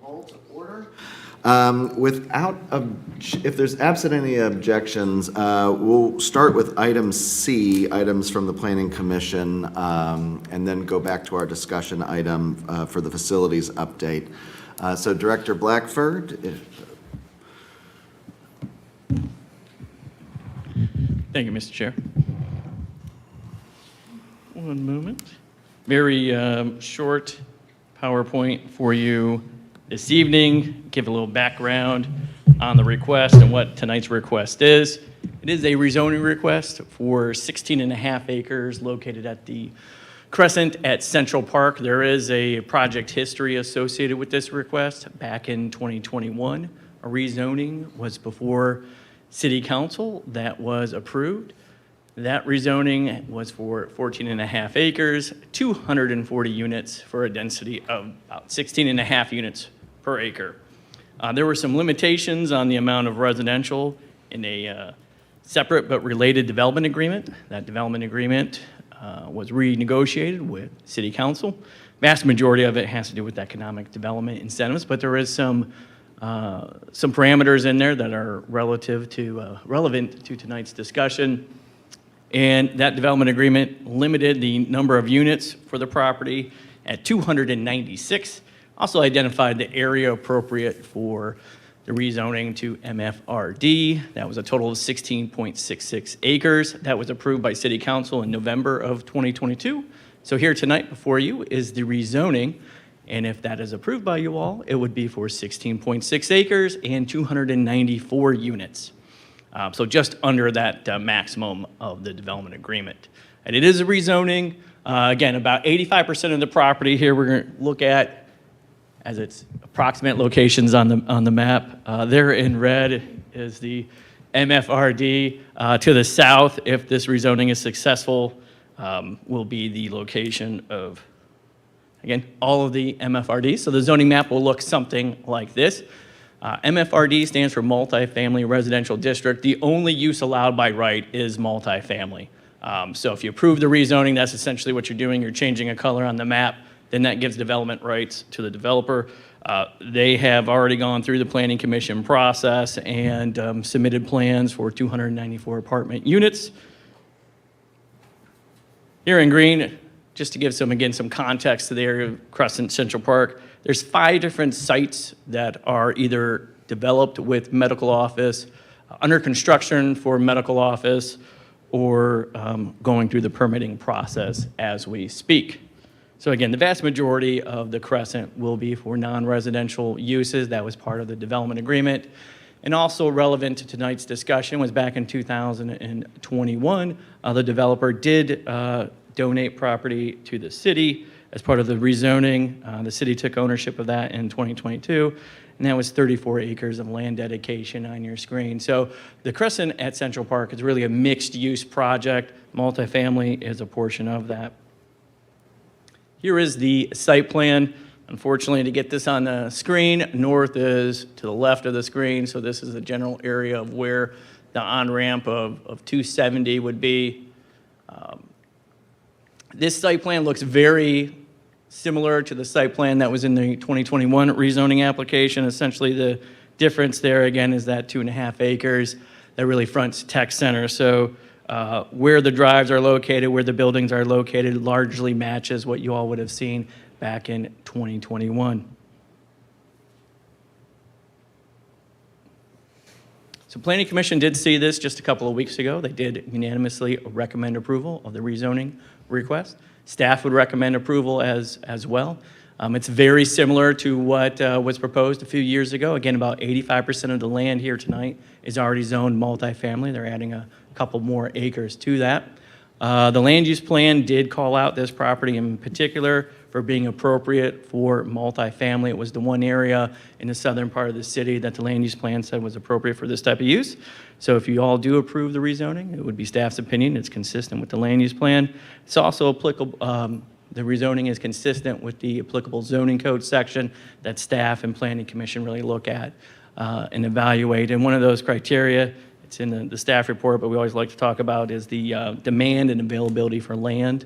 call to order. If there's absent any objections, we'll start with item C, items from the Planning Commission, and then go back to our discussion item for the facilities update. So Director Blackford. Thank you, Mr. Chair. One moment. Very short PowerPoint for you this evening. Give a little background on the request and what tonight's request is. It is a rezoning request for 16.5 acres located at the Crescent at Central Park. There is a project history associated with this request. Back in 2021, a rezoning was before City Council that was approved. That rezoning was for 14.5 acres, 240 units for a density of about 16.5 units per acre. There were some limitations on the amount of residential in a separate but related development agreement. That development agreement was renegotiated with City Council. Vast majority of it has to do with economic development incentives, but there is some parameters in there that are relevant to tonight's discussion. And that development agreement limited the number of units for the property at 296. Also identified the area appropriate for the rezoning to MFRD. That was a total of 16.66 acres. That was approved by City Council in November of 2022. So here tonight before you is the rezoning. And if that is approved by you all, it would be for 16.6 acres and 294 units. So just under that maximum of the development agreement. And it is a rezoning. Again, about 85% of the property here we're going to look at as its approximate locations on the map. There in red is the MFRD. To the south, if this rezoning is successful, will be the location of, again, all of the MFRDs. So the zoning map will look something like this. MFRD stands for Multifamily Residential District. The only use allowed by right is multifamily. So if you approve the rezoning, that's essentially what you're doing. You're changing a color on the map. Then that gives development rights to the developer. They have already gone through the Planning Commission process and submitted plans for 294 apartment units. Here in green, just to give some context to the area of Crescent Central Park, there's 5 different sites that are either developed with medical office, under construction for medical office, or going through the permitting process as we speak. So again, the vast majority of the Crescent will be for non-residential uses. That was part of the development agreement. And also relevant to tonight's discussion was back in 2021, the developer did donate property to the city as part of the rezoning. The city took ownership of that in 2022, and that was 34 acres of land dedication on your screen. So the Crescent at Central Park is really a mixed-use project. Multifamily is a portion of that. Here is the site plan. Unfortunately, to get this on the screen, north is to the left of the screen, so this is the general area of where the on-ramp of 270 would be. This site plan looks very similar to the site plan that was in the 2021 rezoning application. Essentially, the difference there, again, is that 2.5 acres that really fronts tech center. So where the drives are located, where the buildings are located, largely matches what you all would have seen back in 2021. So Planning Commission did see this just a couple of weeks ago. They did unanimously recommend approval of the rezoning request. Staff would recommend approval as well. It's very similar to what was proposed a few years ago. Again, about 85% of the land here tonight is already zoned multifamily. They're adding a couple more acres to that. The land use plan did call out this property in particular for being appropriate for multifamily. It was the one area in the southern part of the city that the land use plan said was appropriate for this type of use. So if you all do approve the rezoning, it would be staff's opinion. It's consistent with the land use plan. It's also applicable, the rezoning is consistent with the applicable zoning code section that staff and Planning Commission really look at and evaluate. And one of those criteria It's in the staff report, but we always like to talk about is the demand and availability for land.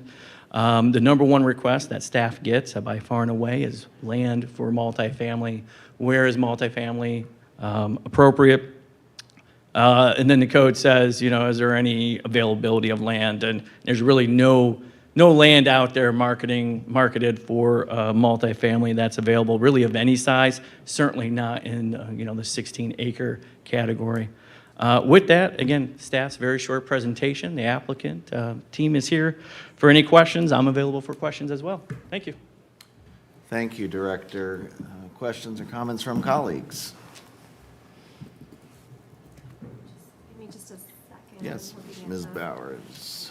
The number one request that staff gets by far and away is land for multifamily. Where is multifamily appropriate? And then the code says, is there any availability of land? And there's really no land out there marketed for multifamily that's available, really of any size. Certainly not in the 16-acre category. With that, again, staff's very short presentation. The applicant team is here for any questions. I'm available for questions as well. Thank you. Thank you, Director. Questions or comments from colleagues? Give me just a second. Yes, Looking at Ms. the- Bowers.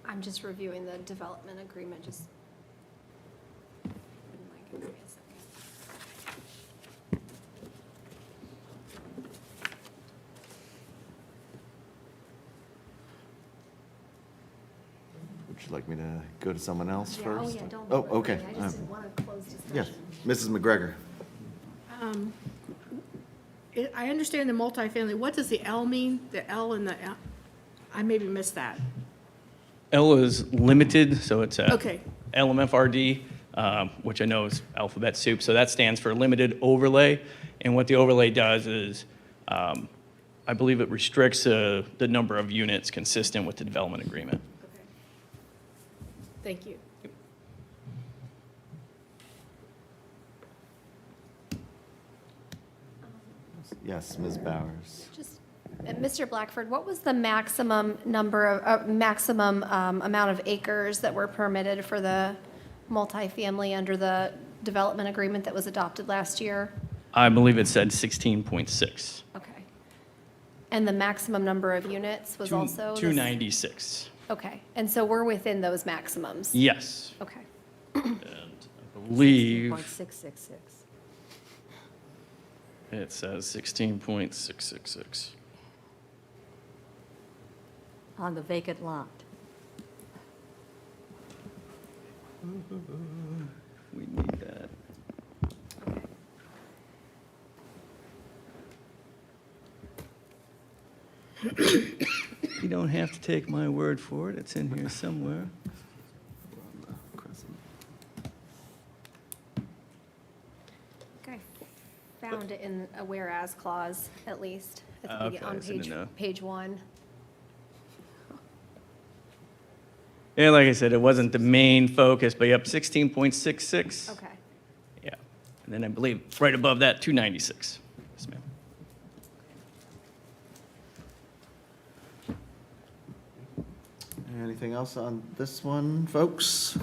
I'm just reviewing the development agreement, just. Wouldn't mind giving me a second. Would you like me to go to someone else Yeah, first? oh, yeah, don't. Oh, do it for okay. me. I just didn't want to close Yes, discussion. Mrs. McGregor. I understand the multifamily. What does the L mean? The L and the L? I maybe missed that. L is limited, so it's Okay. LMFRD, which I know is alphabet soup. So that stands for limited overlay. And what the overlay does is, I believe it restricts the number of units consistent with the development agreement. Okay. Thank you. Yes, Ms. Bowers. Just, Mr. Blackford, what was the maximum number of, maximum amount of acres that were permitted for the multifamily under the development agreement that was adopted last year? I believe it said 16.6. Okay. And the maximum number of units was also? the- 296. Okay, and so we're within those maximums? Yes. Okay. And I believe 6.666 it says 16.666. on the vacant lot. We need that. You don't have to take my word for it. It's in here somewhere. Okay. Found it in a whereas clause, at least, Okay, on it's in the- page 1. Yeah, like I said, it wasn't the main focus, but yep, 16.66. Okay. Yeah. And then I believe right above that, 296. Yes, ma'am. Anything else on this one, folks?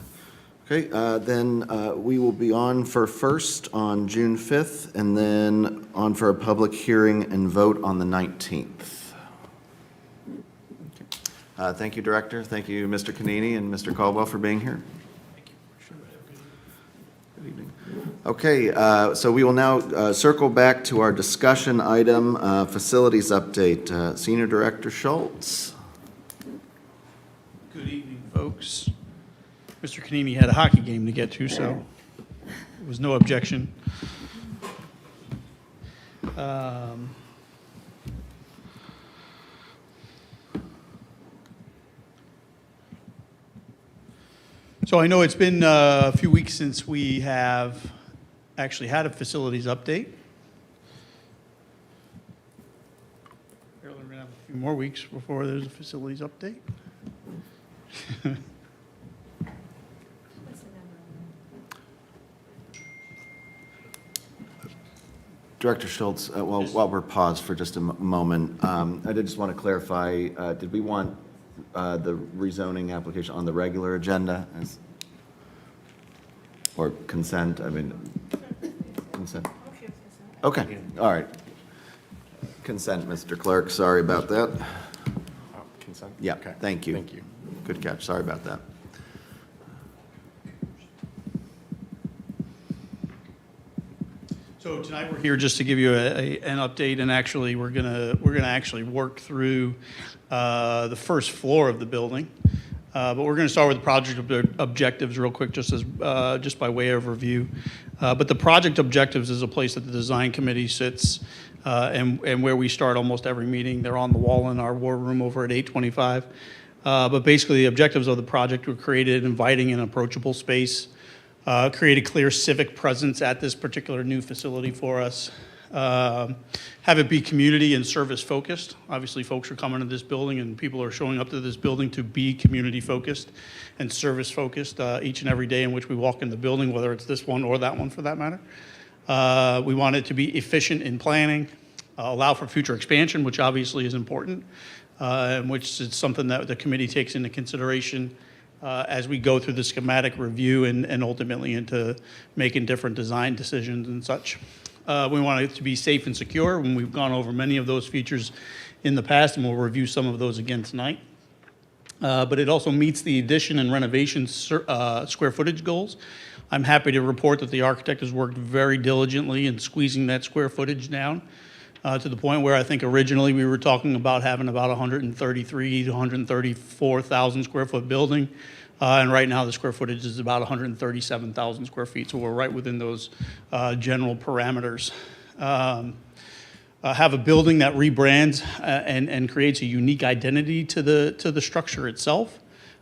Okay, then we will be on for first on June 5th, and then on for a public hearing and vote on the 19th. Thank you, Director. Thank you, Mr. Canini and Mr. Caldwell, for being here. Good evening. Okay, so we will now circle back to our discussion item, facilities update. Senior Director Schultz. Good evening, folks. Mr. Canini had a hockey game to get to, so there was no objection. So I know it's been a few weeks since we have actually had a facilities update. Apparently, we're going to have a few more weeks before there's a facilities update. Director Schultz, while we're paused for just a moment, I did just want to clarify, did we want the rezoning application on the regular agenda as, or consent? I mean, consent? Okay, all right. Consent, Mr. Clerk, sorry about that. Consent? Yeah, Okay. thank you. Thank you. Good catch, sorry about that. So tonight we're here just to give you an update, and actually we're gonna actually work through the first floor of the building. But we're going to start with the project objectives real quick, just by way of review. But the project objectives is a place that the design committee sits and where we start almost every meeting. They're on the wall in our war room over at 825. But basically, the objectives of the project were created inviting and approachable space, create a clear civic presence at this particular new facility for us, have it be community and service focused. Obviously, folks are coming to this building and people are showing up to this building to be community focused and service focused each and every day in which we walk in the building, whether it's this one or that one for that matter. We want it to be efficient in planning, allow for future expansion, which obviously is important, and which is something that the committee takes into consideration as we go through the schematic review and ultimately into making different design decisions and such. We want it to be safe and secure, and we've gone over many of those features in the past, and we'll review some of those again tonight. But it also meets the addition and renovation square footage goals. I'm happy to report that the architect has worked very diligently in squeezing that square footage down to the point where I think originally we were talking about having about 133 to 134,000 square foot building. And right now the square footage is about 137,000 square feet. So we're right within those general parameters. Have a building that rebrands and creates a unique identity to the structure itself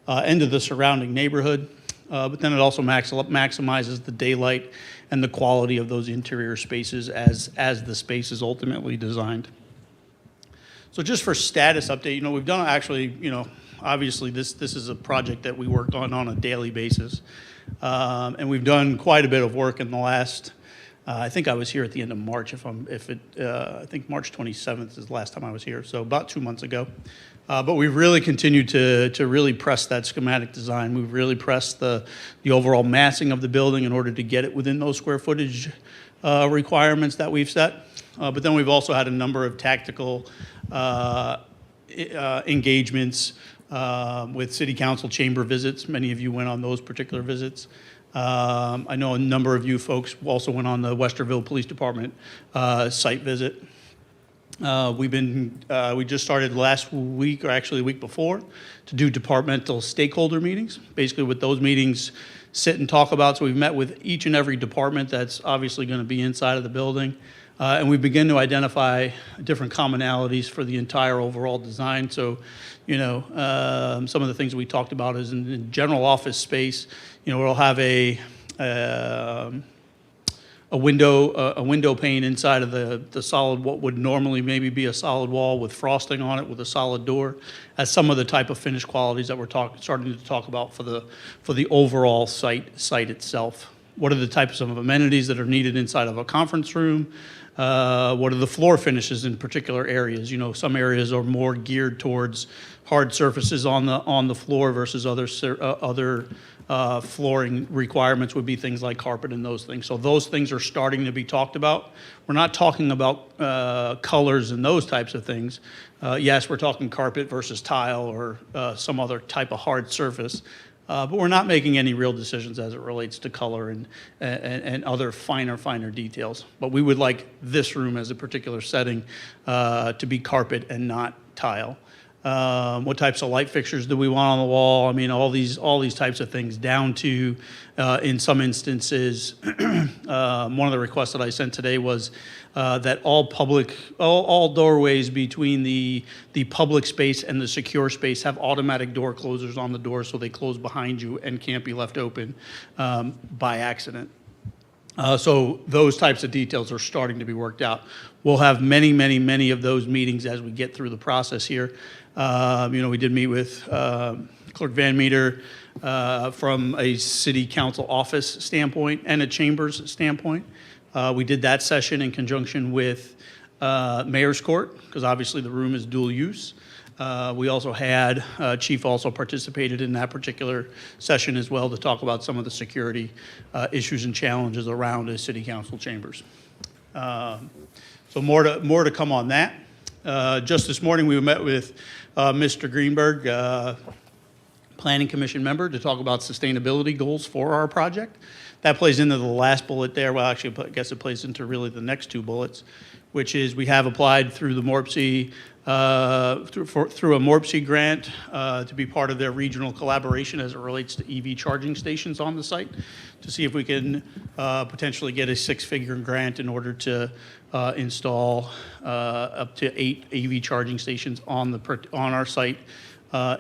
and to the surrounding neighborhood. But then it also maximizes the daylight and the quality of those interior spaces as the space is ultimately designed. So just for status update, we've done actually, obviously this is a project that we work on a daily basis. And we've done quite a bit of work in the last, I think I was here at the end of March, I think March 27th is the last time I was here, so about 2 months ago. But we've really continued to really press that schematic design. We've really pressed the overall massing of the building in order to get it within those square footage requirements that we've set. But then we've also had a number of tactical engagements with city council chamber visits. Many of you went on those particular visits. I know a number of you folks also went on the Westerville Police Department site visit. We just started last week, or actually the week before, to do departmental stakeholder meetings. Basically what those meetings sit and talk about. So we've met with each and every department that's obviously going to be inside of the building. And we begin to identify different commonalities for the entire overall design. So, some of the things we talked about is in general office space, we'll have a window pane inside of the solid, what would normally maybe be a solid wall with frosting on it with a solid door, as some of the type of finish qualities that we're starting to talk about for the overall site itself. What are the types of amenities that are needed inside of a conference room? What are the floor finishes in particular areas? Some areas are more geared towards hard surfaces on the floor versus other flooring requirements would be things like carpet and those things. So those things are starting to be talked about. We're not talking about colors and those types of things. Yes, we're talking carpet versus tile or some other type of hard surface. But we're not making any real decisions as it relates to color and other finer details. But we would like this room as a particular setting to be carpet and not tile. What types of light fixtures do we want on the wall? I mean, all these types of things, down to, in some instances, one of the requests that I sent today was that all doorways between the public space and the secure space have automatic door closers on the door, so they close behind you and can't be left open by accident. So those types of details are starting to be worked out. We'll have many of those meetings as we get through the process here. We did meet with Clerk Van Meter from a city council office standpoint and a chambers standpoint. We did that session in conjunction with Mayor's Court, because obviously the room is dual use. We also had, Chief also participated in that particular session as well to talk about some of the security issues and challenges around the city council chambers. So more to come on that. Just this morning we met with Mr. Greenberg, Planning Commission member, to talk about sustainability goals for our project. That plays into the last bullet there. Well, actually, I guess it plays into really the next two bullets, which is we have applied through the MORPC, through a MORPC grant to be part of their regional collaboration as it relates to EV charging stations on the site, to see if we can potentially get a six-figure grant in order to install up to 8 EV charging stations on our site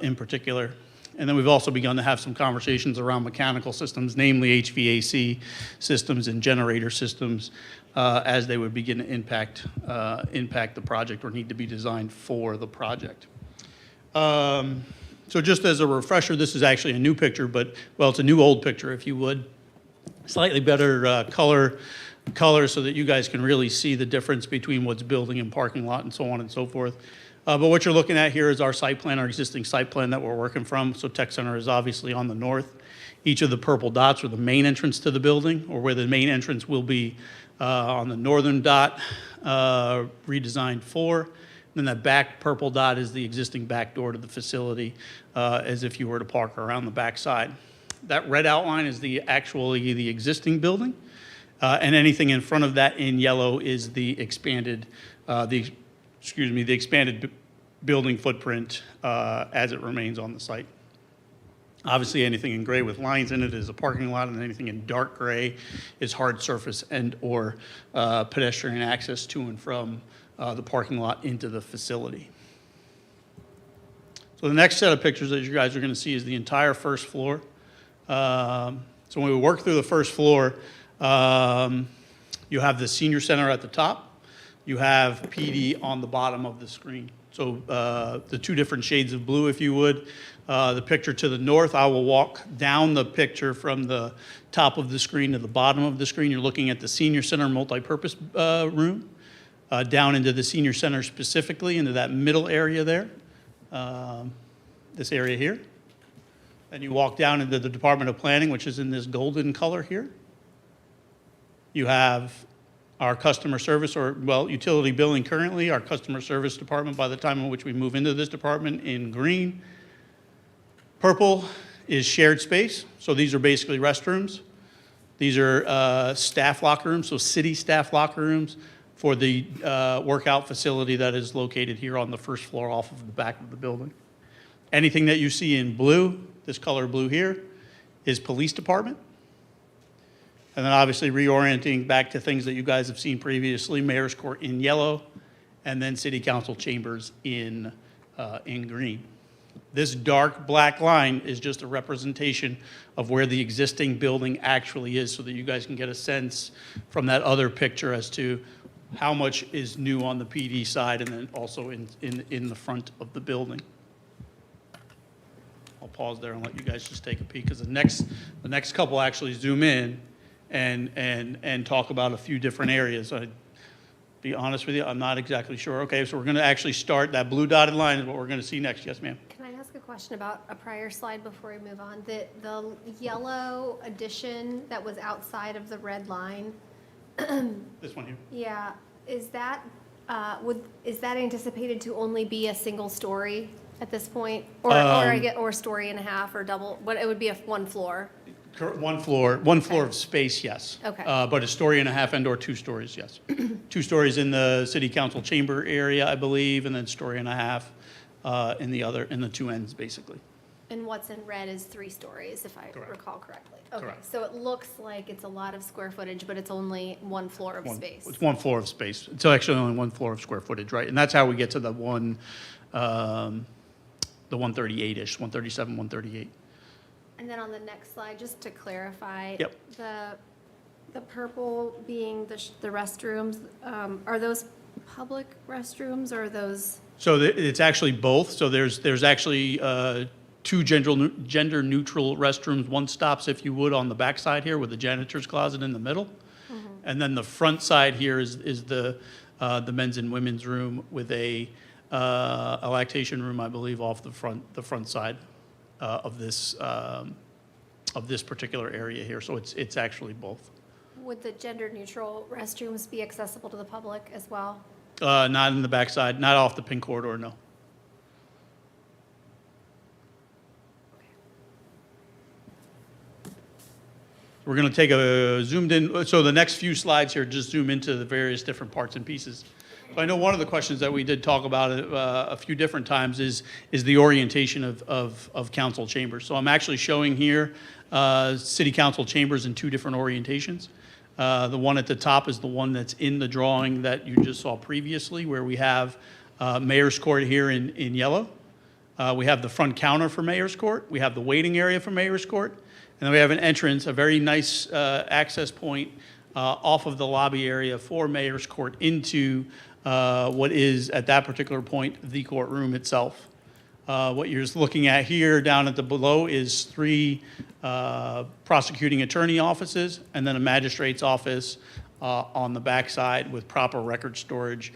in particular. And then we've also begun to have some conversations around mechanical systems, namely HVAC systems and generator systems, as they would begin to impact the project or need to be designed for the project. So just as a refresher, this is actually a new picture, but, well, it's a new old picture, if you would. Slightly better color so that you guys can really see the difference between what's building and parking lot and so on and so forth. But what you're looking at here is our site plan, our existing site plan that we're working from. So Tech Center is obviously on the north. Each of the purple dots are the main entrance to the building, or where the main entrance will be on the northern dot, redesigned for. Then that back purple dot is the existing back door to the facility, as if you were to park around the back side. That red outline is actually the existing building, and anything in front of that in yellow is the expanded building footprint as it remains on the site. Obviously, anything in gray with lines in it is a parking lot, and anything in dark gray is hard surface and/or pedestrian access to and from the parking lot into the facility. So the next set of pictures that you guys are going to see is the entire first floor. So when we work through the first floor, you have the senior center at the top. You have PD on the bottom of the screen. So the two different shades of blue, if you would. The picture to the north, I will walk down the picture from the top of the screen to the bottom of the screen. You're looking at the senior center multipurpose room, down into the senior center specifically, into that middle area there, this area here. Then you walk down into the Department of Planning, which is in this golden color here. You have our customer service, utility billing currently, our customer service department by the time in which we move into this department in green. Purple is shared space, so these are basically restrooms. These are staff locker rooms, so city staff locker rooms for the workout facility that is located here on the first floor off of the back of the building. Anything that you see in blue, this color blue here, is police department. And then obviously reorienting back to things that you guys have seen previously, Mayor's Court in yellow, and then City Council chambers in green. This dark black line is just a representation of where the existing building actually is, so that you guys can get a sense from that other picture as to how much is new on the PD side and then also in the front of the building. I'll pause there and let you guys just take a peek, because the next couple actually zoom in and talk about a few different areas. I'd be honest with you, I'm not exactly sure. Okay, so we're going to actually start, that blue dotted line is what we're going to see next. Yes, ma'am? Can I ask a question about a prior slide before we move on? The yellow addition that was outside of the red line, This one here. yeah, is that anticipated to only be a single story at this point? Or story and a half or double, but it would be one floor? One floor of space, yes. Okay. But a story and a half and/or 2 stories, yes. 2 stories in the city council chamber area, I believe, and then story and a half in the 2 ends, basically. And what's in red is 3 stories, if I Correct. recall correctly. Okay, Correct. so it looks like it's a lot of square footage, but it's only one floor of space. It's 1 floor of space. It's actually only 1 floor of square footage, right? And that's how we get to the 138-ish, 137, 138. And then on the next slide, just to clarify. Yep. The purple being the restrooms, are those public restrooms or are those? So it's actually both. So there's actually 2 gender neutral restrooms. One stops, if you would, on the back side here with the janitor's closet in the middle. Mm-hmm. And then the front side here is the men's and women's room with a lactation room, I believe, off the front side of this particular area here. So it's actually both. Would the gender neutral restrooms be accessible to the public as well? Not in the backside, not off the pink corridor, no. We're going to take a zoomed in, so the next few slides here just zoom into the various different parts and pieces I know one of the questions that we did talk about a few different times is the orientation of council chambers. So I'm actually showing here city council chambers in two different orientations. The one at the top is the one that's in the drawing that you just saw previously, where we have Mayor's Court here in yellow. We have the front counter for Mayor's Court. We have the waiting area for Mayor's Court. And then we have an entrance, a very nice access point off of the lobby area for Mayor's Court into what is, at that particular point, the courtroom itself. What you're just looking at here down at the below is 3 prosecuting attorney offices and then a magistrate's office on the backside with proper record storage,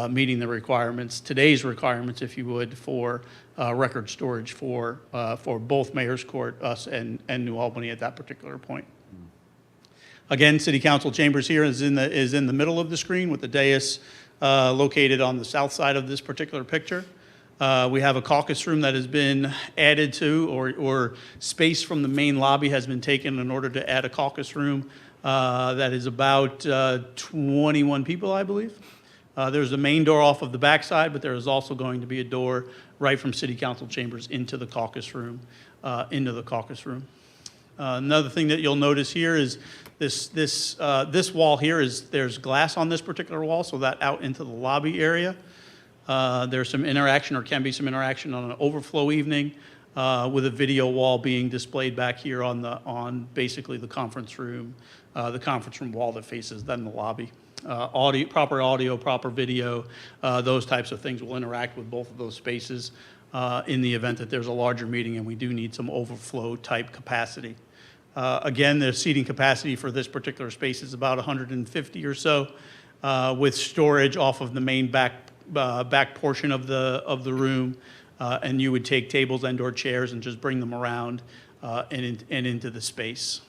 meeting the requirements, today's requirements, if you would, for record storage for both Mayor's Court, us, and New Albany at that particular point. Again, City Council chambers here is in the middle of the screen with the dais located on the south side of this particular picture. We have a caucus room that has been added to, or space from the main lobby has been taken in order to add a caucus room that is about 21 people, I believe. There's a main door off of the backside, but there is also going to be a door right from City Council chambers into the caucus room. Another thing that you'll notice here is this wall here there's glass on this particular wall, so that out into the lobby area. There's some interaction, or can be some interaction on an overflow evening with a video wall being displayed back here on basically the conference room wall that faces then the lobby. Audio, proper video, those types of things will interact with both of those spaces in the event that there's a larger meeting and we do need some overflow type capacity. Again, the seating capacity for this particular space is about 150 or so, with storage off of the main back portion of the room, and you would take tables and/or chairs and just bring them around and into the space.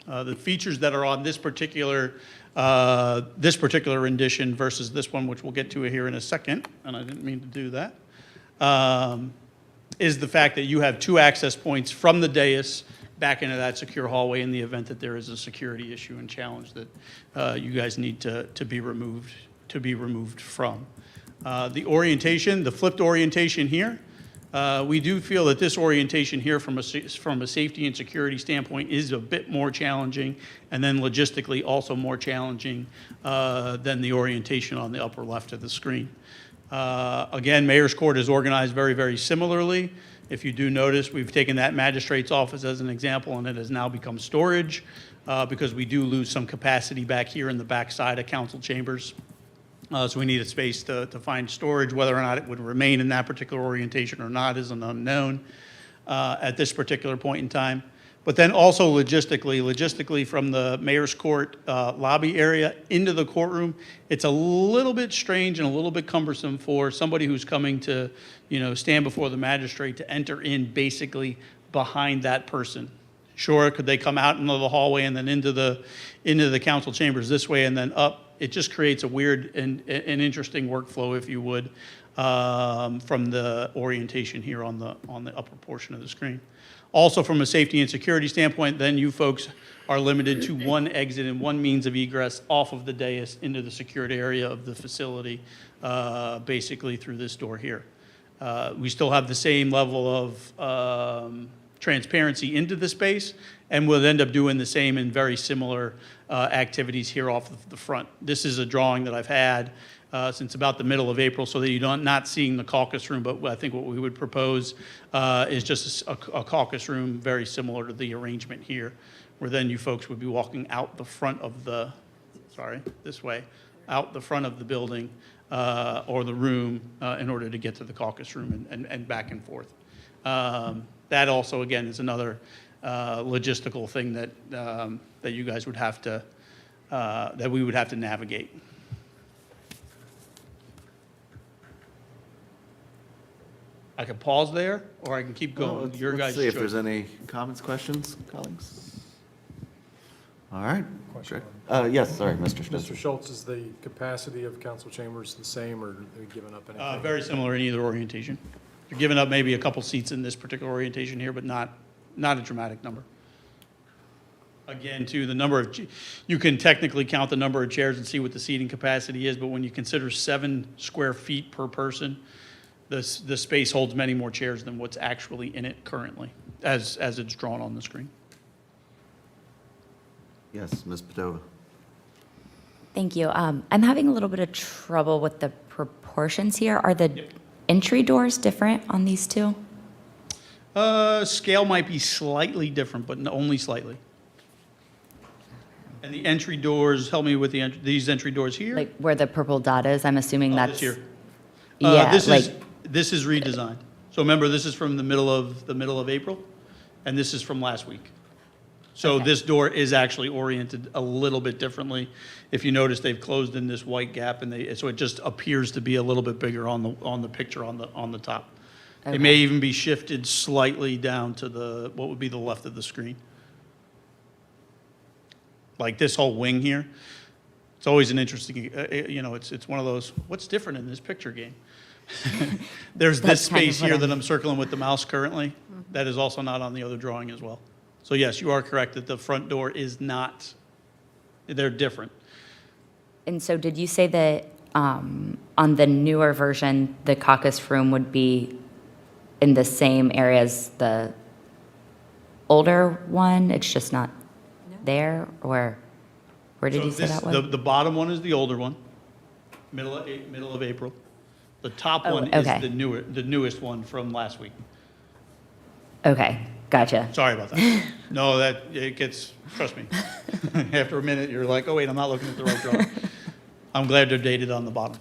The features that are on this particular rendition versus this one, which we'll get to here in a second, and I didn't mean to do that, is the fact that you have 2 access points from the dais back into that secure hallway in the event that there is a security issue and challenge that you guys need to be removed from. The orientation, the flipped orientation here, we do feel that this orientation here from a safety and security standpoint is a bit more challenging, and then logistically also more challenging than the orientation on the upper left of the screen. Again, Mayor's Court is organized very, very similarly. If you do notice, we've taken that magistrate's office as an example, and it has now become storage because we do lose some capacity back here in the back side of council chambers. So we need a space to find storage. Whether or not it would remain in that particular orientation or not is an unknown at this particular point in time. But then also logistically from the Mayor's Court lobby area into the courtroom, it's a little bit strange and a little bit cumbersome for somebody who's coming to, stand before the magistrate to enter in basically behind that person. Sure, could they come out into the hallway and then into the council chambers this way and then up? It just creates a weird and interesting workflow, if you would, from the orientation here on the upper portion of the screen. Also, from a safety and security standpoint, then you folks are limited to one exit and one means of egress off of the dais into the secured area of the facility, basically through this door here. We still have the same level of transparency into the space, and we'll end up doing the same in very similar activities here off of the front. This is a drawing that I've had since about the middle of April, so that you're not seeing the caucus room, but I think what we would propose is just a caucus room very similar to the arrangement here, where then you folks would be walking out the front of the, this way, out the front of the building or the room in order to get to the caucus room and back and forth. That also, again, is another logistical thing that you guys would have to, that we would have to navigate. I can pause there, or I can keep going. Your guys' Let's see if choice. there's any comments, questions, colleagues? All right. Question. Yes, sorry, Mr. Spencer. Mr. Schultz, is the capacity of council chambers the same, or are they giving up anything? Very similar in either orientation. You're giving up maybe a couple seats in this particular orientation here, but not a dramatic number. Again, too, the number of, you can technically count the number of chairs and see what the seating capacity is, but when you consider 7 square feet per person, the space holds many more chairs than what's actually in it currently, as it's drawn on the screen. Yes, Ms. Padova. Thank you. I'm having a little bit of trouble with the proportions here. Are the entry doors different on these two? Scale might be slightly different, but only slightly. And the entry doors, help me with these entry doors here? Like where the purple dot is, I'm assuming Oh, that's. this here. Yeah, This is redesigned. So remember, this is from the middle of April, and this is from last week. So Okay. this door is actually oriented a little bit differently. If you notice, they've closed in this white gap, and so it just appears to be a little bit bigger on the picture on the top. It may Okay. even be shifted slightly down to what would be the left of the screen. Like this whole wing here. It's always an interesting, it's one of those, what's different in this picture game? There's this That's kind of space what here I'm- that I'm circling with the mouse currently. That is also not on the other drawing as well. So yes, you are correct that the front door is not, they're different. And so did you say that on the newer version, the caucus room would be in the same area as the older one? It's just not there? Or where did So you say this- that was? The bottom one is the older one, middle of April. The top Oh, one is okay. the newest one from last week. Okay, gotcha. Sorry about that. No, it gets, trust me. After a minute, you're like, oh wait, I'm not looking at the right drawing. I'm glad they're dated on the bottom.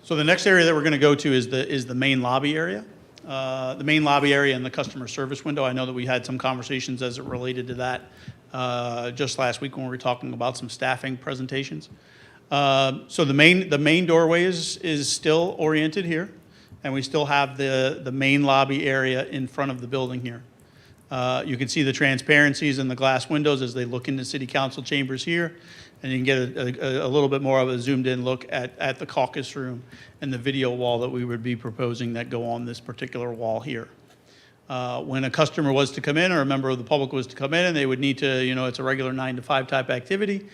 So the next area that we're going to go to is the main lobby area. The main lobby area and the customer service window. I know that we had some conversations as it related to that just last week when we were talking about some staffing presentations. So the main doorway is still oriented here, and we still have the main lobby area in front of the building here. You can see the transparencies in the glass windows as they look into city council chambers here, and you can get a little bit more of a zoomed-in look at the caucus room and the video wall that we would be proposing that go on this particular wall here. When a customer was to come in or a member of the public was to come in and they would need to, it's a regular 9 to 5 type activity,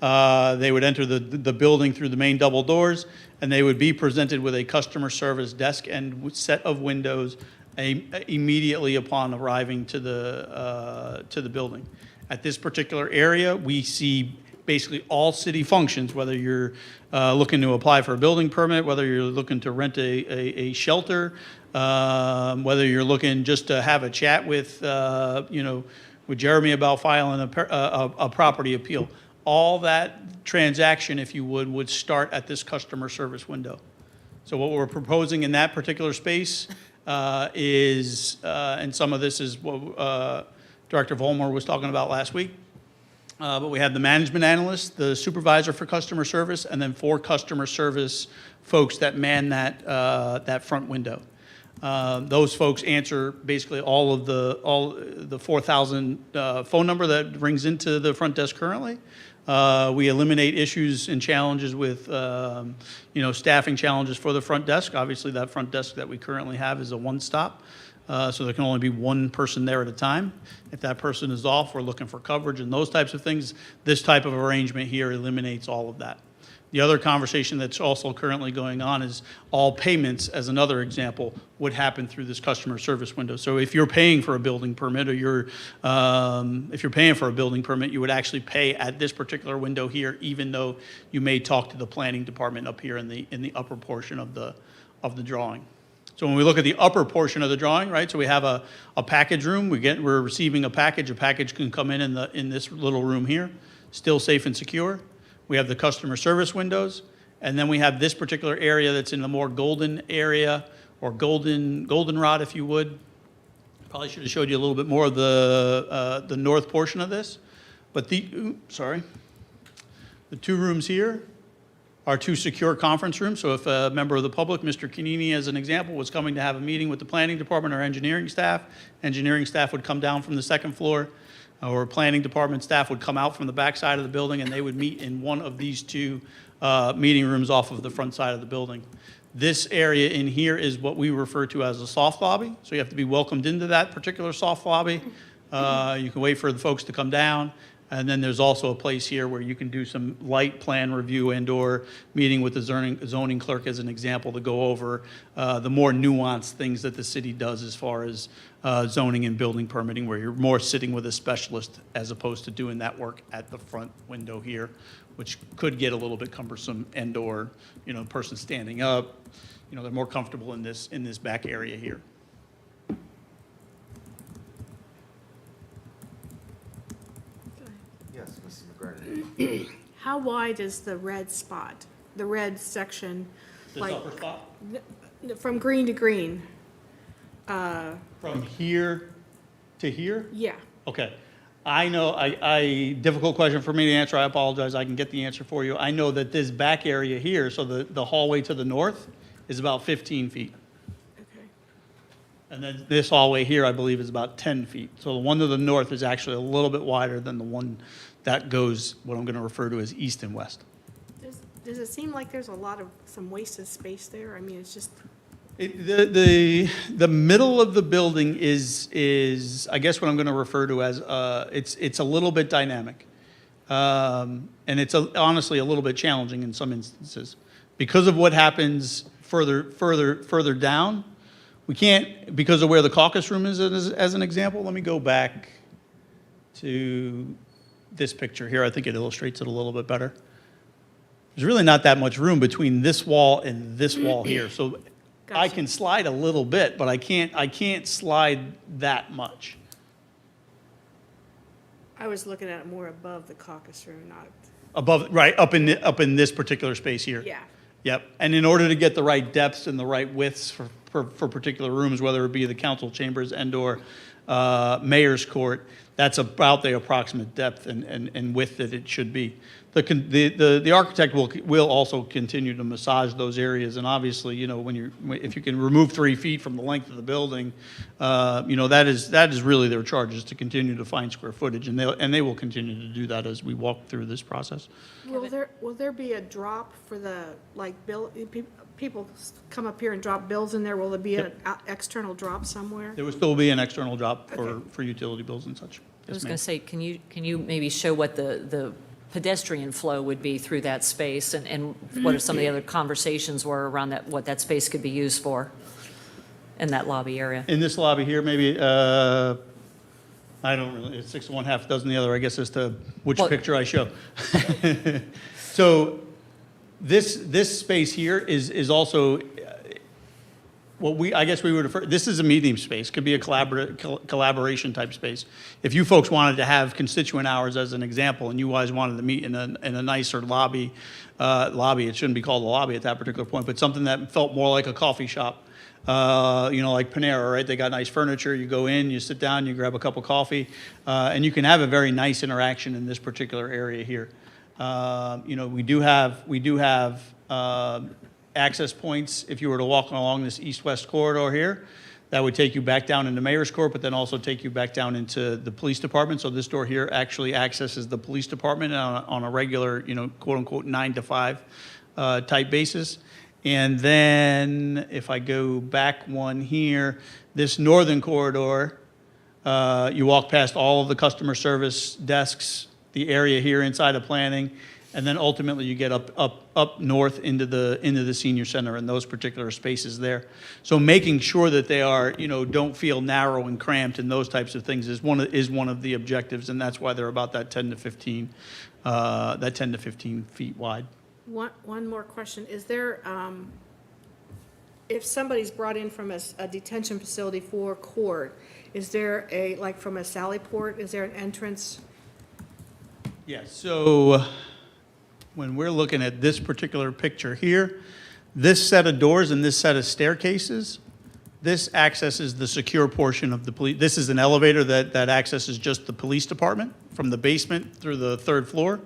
they would enter the building through the main double doors, and they would be presented with a customer service desk and set of windows immediately upon arriving to the building. At this particular area, we see basically all city functions, whether you're looking to apply for a building permit, whether you're looking to rent a shelter, whether you're looking just to have a chat with Jeremy about filing a property appeal. All that transaction, if you would start at this customer service window. So what we're proposing in that particular space is, and some of this is what Director Volmer was talking about last week, but we have the management analyst, the supervisor for customer service, and then 4 customer service folks that man that front window. Those folks answer basically all the 4,000 phone number that rings into the front desk currently. We eliminate issues and challenges with, staffing challenges for the front desk. Obviously, that front desk that we currently have is a one-stop, so there can only be one person there at a time. If that person is off, we're looking for coverage and those types of things. This type of arrangement here eliminates all of that. The other conversation that's also currently going on is all payments, as another example, would happen through this customer service window. So if you're paying for a building permit, or if you're paying for a building permit, you would actually pay at this particular window here, even though you may talk to the planning department up here in the upper portion of the drawing. So when we look at the upper portion of the drawing, right? So we have a package room. We're receiving a package. A package can come in this little room here, still safe and secure. We have the customer service windows, and then we have this particular area that's in the more golden area, or goldenrod, if you would. Probably should have showed you a little bit more of the north portion of this, but the 2 rooms here are 2 secure conference rooms. So if a member of the public, Mr. Canini as an example, was coming to have a meeting with the planning department or engineering staff would come down from the 2nd floor, or planning department staff would come out from the back side of the building, and they would meet in one of these 2 meeting rooms off of the front side of the building. This area in here is what we refer to as a soft lobby, so you have to be welcomed into that particular soft lobby. You can wait for the folks to come down, and then there's also a place here where you can do some light plan review and/or meeting with the zoning clerk as an example to go over the more nuanced things that the city does as far as zoning and building permitting, where you're more sitting with a specialist as opposed to doing that work at the front window here, which could get a little bit cumbersome and/or, the person standing up, they're more comfortable in this back area here. Yes, Mrs. McGregor. How wide is the red spot, the red section? This like, upper spot? From green to green? From here to here? Yeah. Okay. I know, difficult question for me to answer. I apologize. I can get the answer for you. I know that this back area here, so the hallway to the north is about 15 feet. Okay. And then this hallway here, I believe, is about 10 feet. So the one to the north is actually a little bit wider than the one that goes, what I'm going to refer to as east and west. Does it seem like there's some wasted space there? I mean, it's just, The middle of the building is I guess what I'm going to refer to as it's a little bit dynamic, and it's honestly a little bit challenging in some instances because of what happens further down. We can't, because of where the caucus room is as an example. Let me go back to this picture here. I think it illustrates it a little bit better. There's really not that much room between this wall and this wall here, so. I Gotcha. can slide a little bit, but I can't slide that much. I was looking at it more above the caucus room, not, Above, right, up in this particular space here. yeah. Yep, and in order to get the right depths and the right widths for particular rooms, whether it be the council chambers and/or mayor's court, that's about the approximate depth and width that it should be. The architect will also continue to massage those areas, and obviously, if you can remove 3 feet from the length of the building, that is really their charge, is to continue to find square footage, and they will continue to do that as we walk through this process. Will there be a drop for the, people come up here and drop bills in there? Will there be an external drop somewhere? There will still be an external drop Okay. for utility bills and such. I was Yes, going ma'am. to say, can you maybe show what the pedestrian flow would be through that space, and what are some of the other conversations were around that, what that space could be used for in that lobby area? In this lobby here, maybe, I don't really, it's 6 of one, half a dozen the other, I guess, as to which Well- picture I show. So this space here is also, I guess we would refer, this is a meeting space, could be a collaboration type space. If you folks wanted to have constituent hours as an example, and you guys wanted to meet in a nicer lobby, it shouldn't be called a lobby at that particular point, but something that felt more like a coffee shop, like Panera, right? They got nice furniture, you go in, you sit down, you grab a cup of coffee, and you can have a very nice interaction in this particular area here. We do have access points if you were to walk along this east-west corridor here. That would take you back down into Mayor's Court, but then also take you back down into the police department. So this door here actually accesses the police department on a regular, quote-unquote 9 to 5 type basis. And then if I go back one here, this northern corridor, you walk past all of the customer service desks, the area here inside of planning, and then ultimately you get up north into the senior center and those particular spaces there. So making sure that they are, don't feel narrow and cramped and those types of things is one of the objectives, and that's why they're about that 10 to 15 feet wide. One more question. Is there, if somebody's brought in from a detention facility for court, is there from a Sally Port, is there an entrance? Yeah, so when we're looking at this particular picture here, this set of doors and this set of staircases, this accesses the secure portion of the police. This is an elevator that accesses just the police department from the basement through the 3rd floor.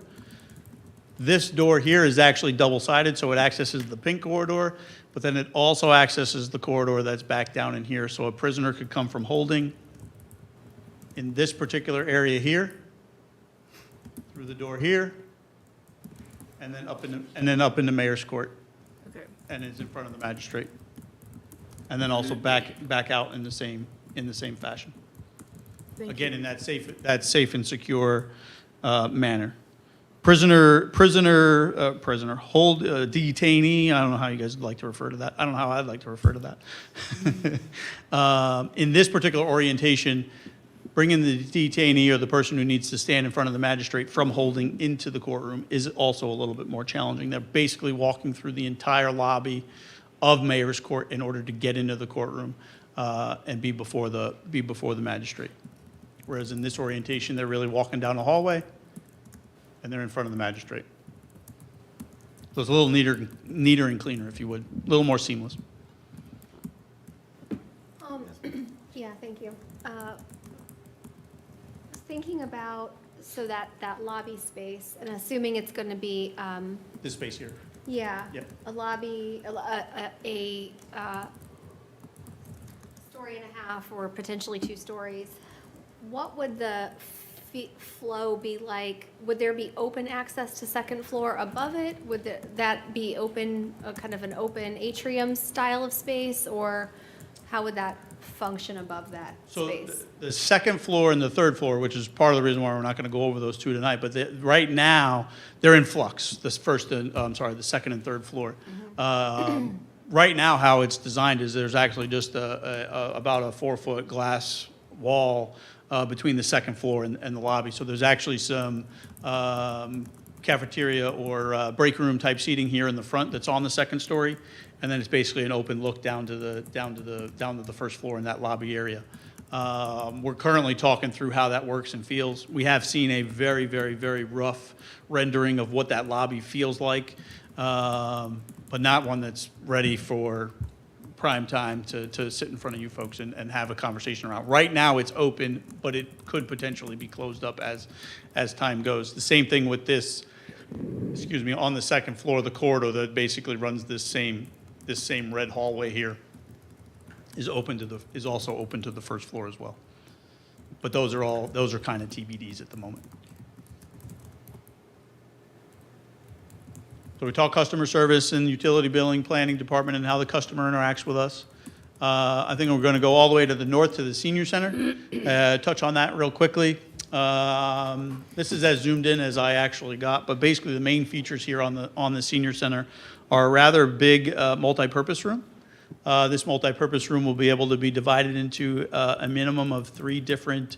This door here is actually double-sided, so it accesses the pink corridor, but then it also accesses the corridor that's back down in here. So a prisoner could come from holding in this particular area here, through the door here, and then up into Mayor's Court. Okay. and is in front of the magistrate. And then also back out in the same fashion. Thank Again, you. in that safe and secure manner. Prisoner, hold, detainee, I don't know how you guys would like to refer to that. I don't know how I'd like to refer to that. In this particular orientation, bringing the detainee or the person who needs to stand in front of the magistrate from holding into the courtroom is also a little bit more challenging. They're basically walking through the entire lobby of Mayor's Court in order to get into the courtroom and be before the magistrate. Whereas in this orientation, they're really walking down the hallway and they're in front of the magistrate. So it's a little neater and cleaner, if you would, a little more seamless. Yeah, thank you. Thinking about, so that lobby space, and assuming it's going to be, This space here. yeah, Yep. a lobby, a story and a half, or potentially 2 stories, what would the flow be like? Would there be open access to second floor above it? Would that be open, kind of an open atrium style of space, or how would that function above that So space? the second floor and the third floor, which is part of the reason why we're not going to go over those two tonight, but right now, they're in flux, the second and third floor. Right now, how it's designed is there's actually just about a 4-foot glass wall between the second floor and the lobby. So there's actually some cafeteria or break room type seating here in the front that's on the second story, and then it's basically an open look down to the first floor in that lobby area. We're currently talking through how that works and feels. We have seen a very, very, very rough rendering of what that lobby feels like, but not one that's ready for prime time to sit in front of you folks and have a conversation around. Right now, it's open, but it could potentially be closed up as time goes. The same thing with this, on the second floor, the corridor that basically runs this same red hallway here is also open to the first floor as well. But those are kind of TBDs at the moment. So we talk customer service and utility billing, planning department, and how the customer interacts with us. I think we're going to go all the way to the north to the senior center. Touch on that real quickly. This is as zoomed in as I actually got, but basically the main features here on the senior center are a rather big multi-purpose room. This multi-purpose room will be able to be divided into a minimum of 3 different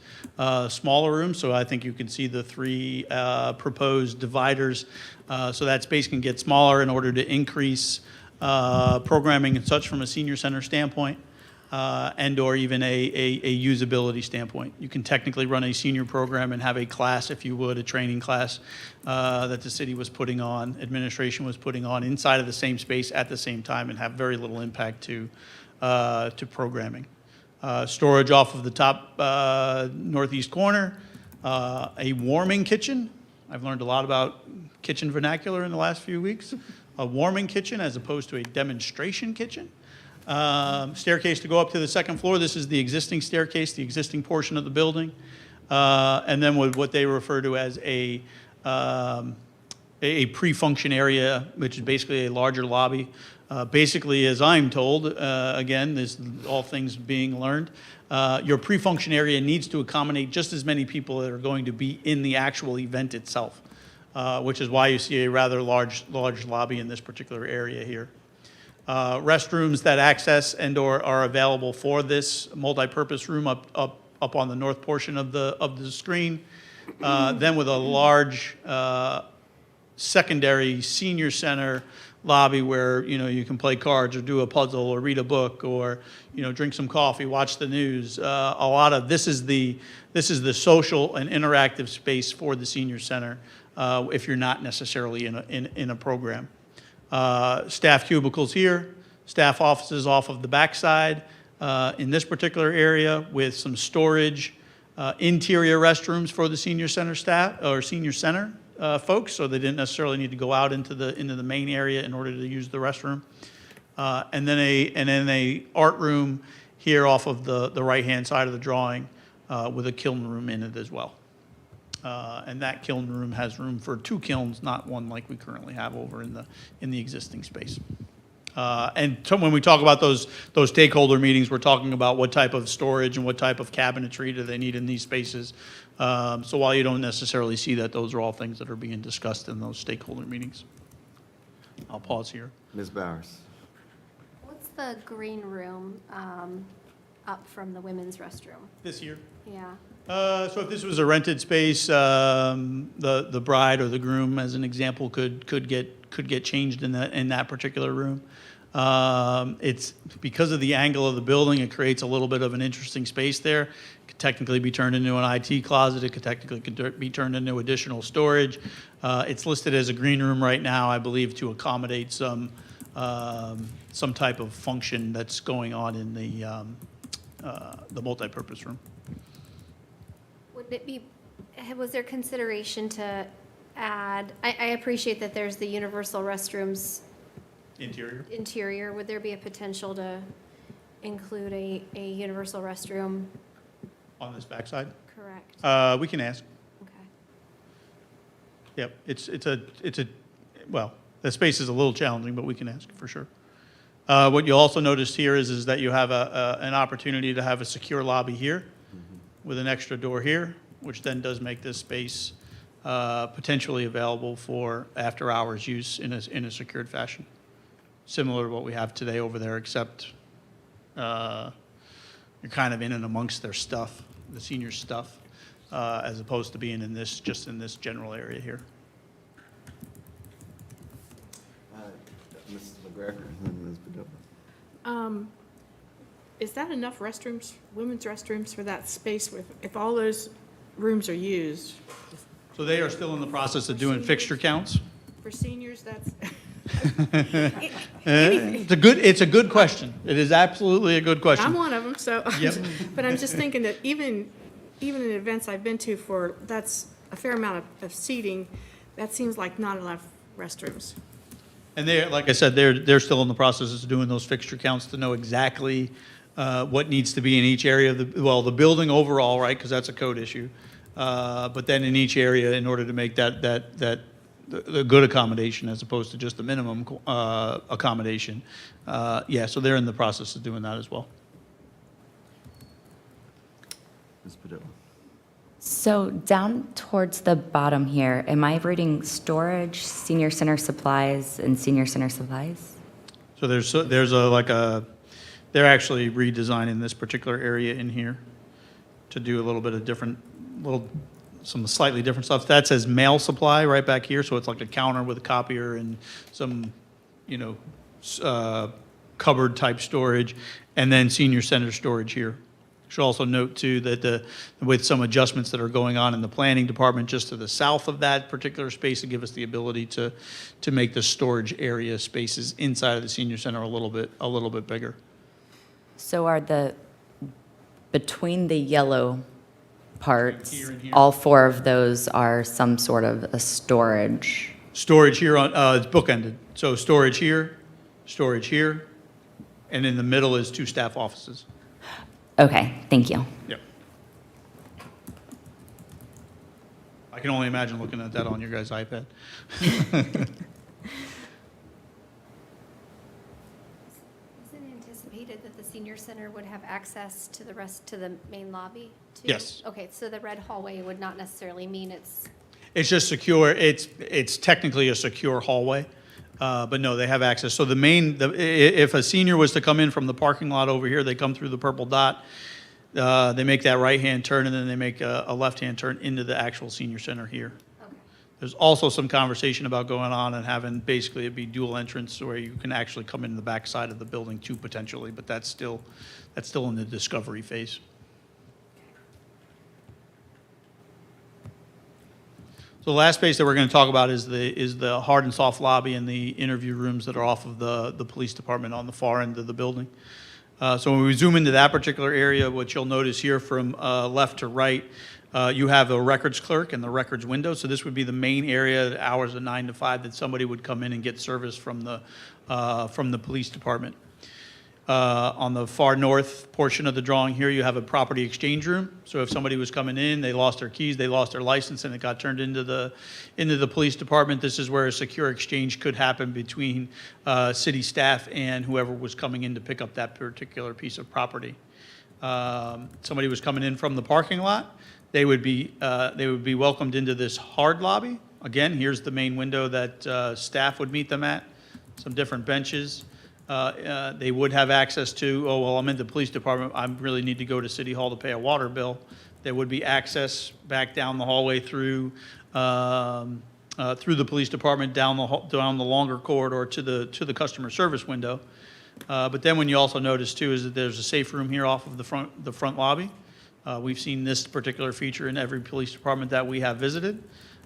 smaller rooms. So I think you can see the 3 proposed dividers. So that space can get smaller in order to increase programming and such from a senior center standpoint, and or even a usability standpoint. You can technically run a senior program and have a class, if you would, a training class that the city was putting on, administration was putting on inside of the same space at the same time and have very little impact to programming. Storage off of the top northeast corner, a warming kitchen. I've learned a lot about kitchen vernacular in the last few weeks. A warming kitchen as opposed to a demonstration kitchen. Staircase to go up to the second floor. This is the existing staircase, the existing portion of the building. And then with what they refer to as a pre-function area, which is basically a larger lobby. Basically, as I'm told, again, this all things being learned, your pre-function area needs to accommodate just as many people that are going to be in the actual event itself, which is why you see a rather large lobby in this particular area here. Restrooms that access and or are available for this multi-purpose room up on the north portion of the screen. Then with a large secondary senior center lobby where you can play cards or do a puzzle or read a book or drink some coffee, watch the news. A lot of this is the social and interactive space for the senior center if you're not necessarily in a program. Staff cubicles here, staff offices off of the backside in this particular area with some storage, interior restrooms for the senior center staff or senior center folks, so they didn't necessarily need to go out into the main area in order to use the restroom. And then a art room here off of the right-hand side of the drawing with a kiln room in it as well. And that kiln room has room for 2 kilns, not one like we currently have over in the existing space. When we talk about those stakeholder meetings, we're talking about what type of storage and what type of cabinetry do they need in these spaces. So while you don't necessarily see that, those are all things that are being discussed in those stakeholder meetings. I'll pause here. Ms. Bowers? What's the green room up from the women's restroom? This year. Yeah. So if this was a rented space, the bride or the groom, as an example, could get changed in that particular room. It's because of the angle of the building, it creates a little bit of an interesting space there. It could technically be turned into an IT closet. It could technically be turned into additional storage. It's listed as a green room right now, I believe, to accommodate some type of function that's going on in the multipurpose room. Would it be, was there consideration to add, I appreciate that there's the universal restrooms Interior. interior. Would there be a potential to include a universal restroom? On this backside? Correct. We can ask. Okay. Yep, well, the space is a little challenging, but we can ask for sure. What you also noticed here is that you have an opportunity to have a secure lobby here with an extra door here, which then does make this space potentially available for after-hours use in a secured fashion. Similar to what we have today over there, except you're kind of in and amongst their stuff, the senior stuff, as opposed to being just in this general area here. Mrs. McGregor and then Ms. Padilla. Is that enough restrooms, women's restrooms for that space if all those rooms are used? So they are still in the process of doing fixture counts. For seniors, that's, It's a good question. It is absolutely a good question. I'm one of them, so. Yep. But I'm just thinking that even in events I've been to that's a fair amount of seating, that seems like not enough restrooms. And like I said, they're still in the process of doing those fixture counts to know exactly what needs to be in each area of the building overall, right? Because that's a code issue. But then in each area, in order to make that the good accommodation as opposed to just the minimum accommodation. So they're in the process of doing that as well. Ms. Padilla? So down towards the bottom here, am I reading storage, senior center supplies, and senior center supplies? So they're actually redesigning this particular area in here to do a little bit of some slightly different stuff. That says mail supply right back here, so it's like a counter with a copier and some, cupboard type storage, and then senior center storage here. Should also note too that with some adjustments that are going on in the planning department just to the south of that particular space to give us the ability to make the storage area spaces inside of the senior center a little bit bigger. So are between the yellow parts, Here and here. all four of those are some sort of a storage? Storage here it's bookended. So storage here, and in the middle is 2 staff offices. Okay, thank you. Yep. I can only imagine looking at that on your guys' iPad. Is it anticipated that the senior center would have access to the main lobby too? Yes. Okay, so the red hallway would not necessarily mean it's, It's just secure. It's technically a secure hallway, but no, they have access. So if a senior was to come in from the parking lot over here, they come through the purple dot, they make that right-hand turn, and then they make a left-hand turn into the actual senior center here. okay. There's also some conversation about going on and having basically it be dual entrance where you can actually come in the back side of the building too potentially, but that's still in the discovery phase. So the last space that we're going to talk about is the hard and soft lobby and the interview rooms that are off of the police department on the far end of the building. So when we zoom into that particular area, what you'll notice here from left to right, you have a records clerk and the records window. So this would be the main area, hours of 9 to 5, that somebody would come in and get service from the police department. On the far north portion of the drawing here, you have a property exchange room. So if somebody was coming in, they lost their keys, they lost their license, and it got turned into the police department, this is where a secure exchange could happen between city staff and whoever was coming in to pick up that particular piece of property. Somebody was coming in from the parking lot, they would be welcomed into this hard lobby. Again, here's the main window that staff would meet them at, some different benches. They would have access to, oh, well, I'm in the police department, I really need to go to City Hall to pay a water bill. There would be access back down the hallway through the police department, down the longer corridor to the customer service window. But then when you also notice too is that there's a safe room here off of the front lobby. We've seen this particular feature in every police department that we have visited.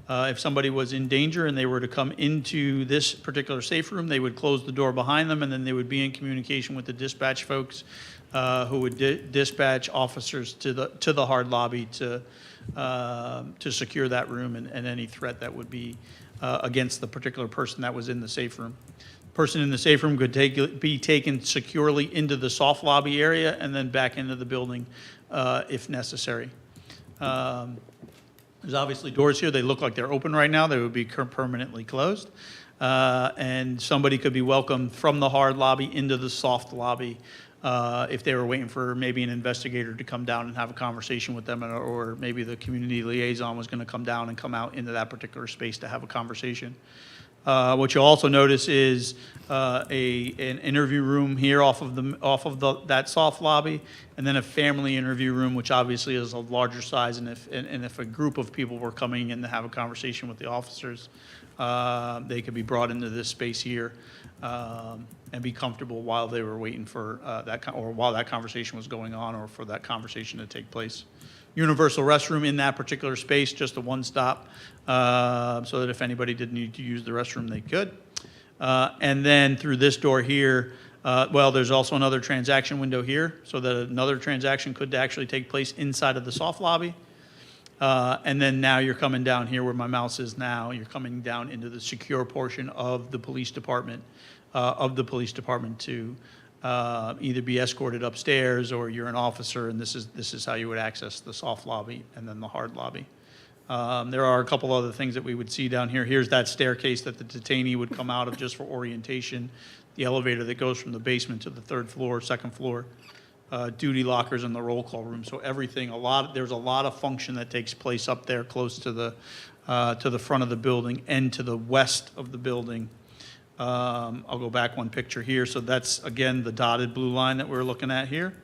If somebody was in danger and they were to come into this particular safe room, they would close the door behind them, and then they would be in communication with the dispatch folks who would dispatch officers to the hard lobby to secure that room and any threat that would be against the particular person that was in the safe room. Person in the safe room could be taken securely into the soft lobby area and then back into the building if necessary. There's obviously doors here. They look like they're open right now. They would be permanently closed. And somebody could be welcomed from the hard lobby into the soft lobby if they were waiting for maybe an investigator to come down and have a conversation with them, or maybe the community liaison was going to come down and come out into that particular space to have a conversation. What you'll also notice is an interview room here off of that soft lobby, and then a family interview room, which obviously is a larger size. And if a group of people were coming in to have a conversation with the officers, they could be brought into this space here and be comfortable while they were waiting for while that conversation was going on, or for that conversation to take place. Universal restroom in that particular space, just a one-stop, so that if anybody did need to use the restroom, they could. And then through this door here, there's also another transaction window here, so that another transaction could actually take place inside of the soft lobby. And then now you're coming down here where my mouse is now, you're coming down into the secure portion of the police department, to either be escorted upstairs, or you're an officer, and this is how you would access the soft lobby and then the hard lobby. There are a couple other things that we would see down here. Here's that staircase that the detainee would come out of just for orientation. The elevator that goes from the basement to the second floor. Duty lockers in the roll call room. So everything, there's a lot of function that takes place up there close to the front of the building and to the west of the building. I'll go back one picture here. So that's, again, the dotted blue line that we're looking at here.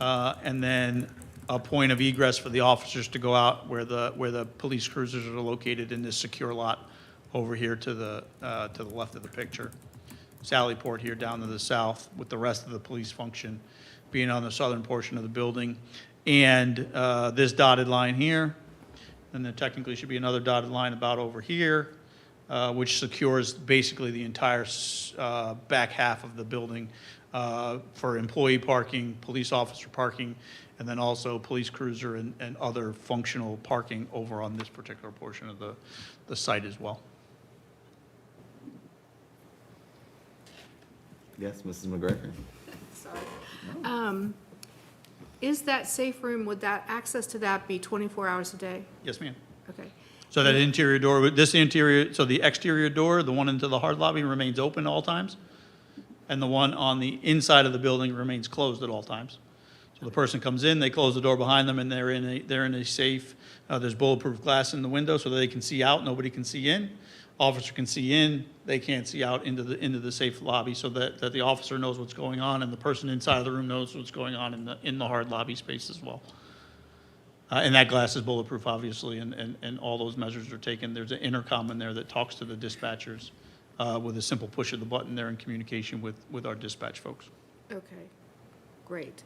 And then a point of egress for the officers to go out where the police cruisers are located in this secure lot over here to the left of the picture. Sally Port here down to the south, with the rest of the police function being on the southern portion of the building. And this dotted line here, and there technically should be another dotted line about over here, which secures basically the entire back half of the building for employee parking, police officer parking, and then also police cruiser and other functional parking over on this particular portion of the site as well. Yes, Mrs. McGregor? Sorry. Is that safe room, would that, access to that be 24 hours a day? Yes, ma'am. Okay. So that interior door, so the exterior door, the one into the hard lobby, remains open at all times, and the one on the inside of the building remains closed at all times. So the person comes in, they close the door behind them, and they're in a safe. There's bulletproof glass in the window so that they can see out, nobody can see in. Officer can see in, they can't see out into the safe lobby, so that the officer knows what's going on, and the person inside of the room knows what's going on in the hard lobby space as well. And that glass is bulletproof, obviously, and all those measures are taken. There's an intercom in there that talks to the dispatchers with a simple push of the button. They're in communication with our dispatch folks. Okay, great.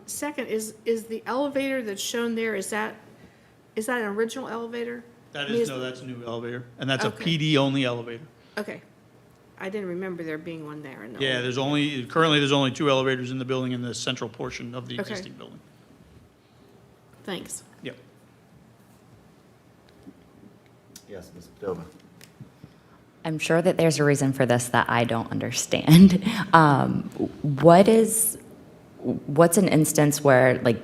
Second, is the elevator that's shown there, is that an original elevator? That's a new elevator, and that's a Okay. PD-only elevator. Okay. I didn't remember there being one there. In the Yeah, old- currently there's only 2 elevators in the building, in the central portion of the Okay. existing building. Thanks. Yep. Yes, Ms. Padova? I'm sure that there's a reason for this that I don't understand. What's an instance where, like,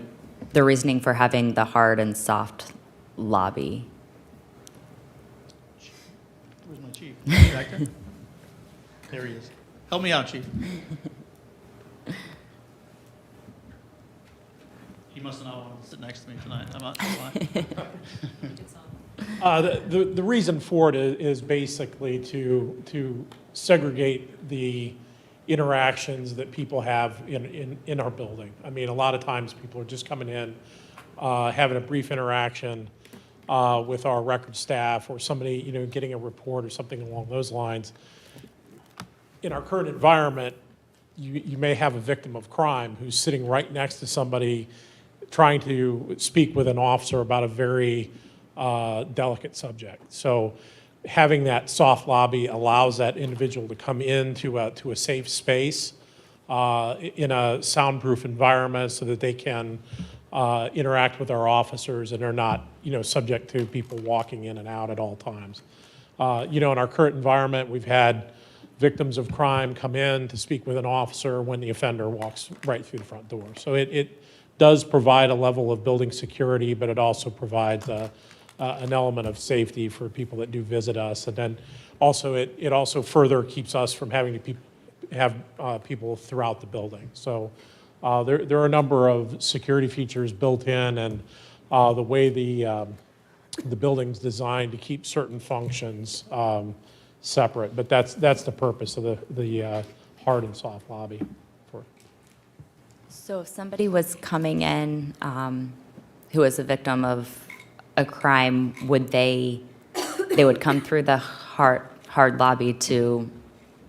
the reasoning for having the hard and soft lobby? Where's my chief? Back there? There he is. Help me out, chief. He must have not wanted to sit next to me tonight. I'm not, fine. The reason for it is basically to segregate the interactions that people have in our building. I mean, a lot of times people are just coming in, having a brief interaction with our record staff or somebody, getting a report or something along those lines. In our current environment, you may have a victim of crime who's sitting right next to somebody trying to speak with an officer about a very delicate subject. So having that soft lobby allows that individual to come into a safe space in a soundproof environment so that they can interact with our officers and are not, subject to people walking in and out at all times. In our current environment, we've had victims of crime come in to speak with an officer when the offender walks right through the front door. So it does provide a level of building security, but it also provides an element of safety for people that do visit us. And then also it also further keeps us from having to have people throughout the building. So there are a number of security features built in, and the way the building's designed to keep certain functions separate. But that's the purpose of the hard and soft lobby. So if somebody was coming in who was a victim of a crime, they would come through the hard lobby to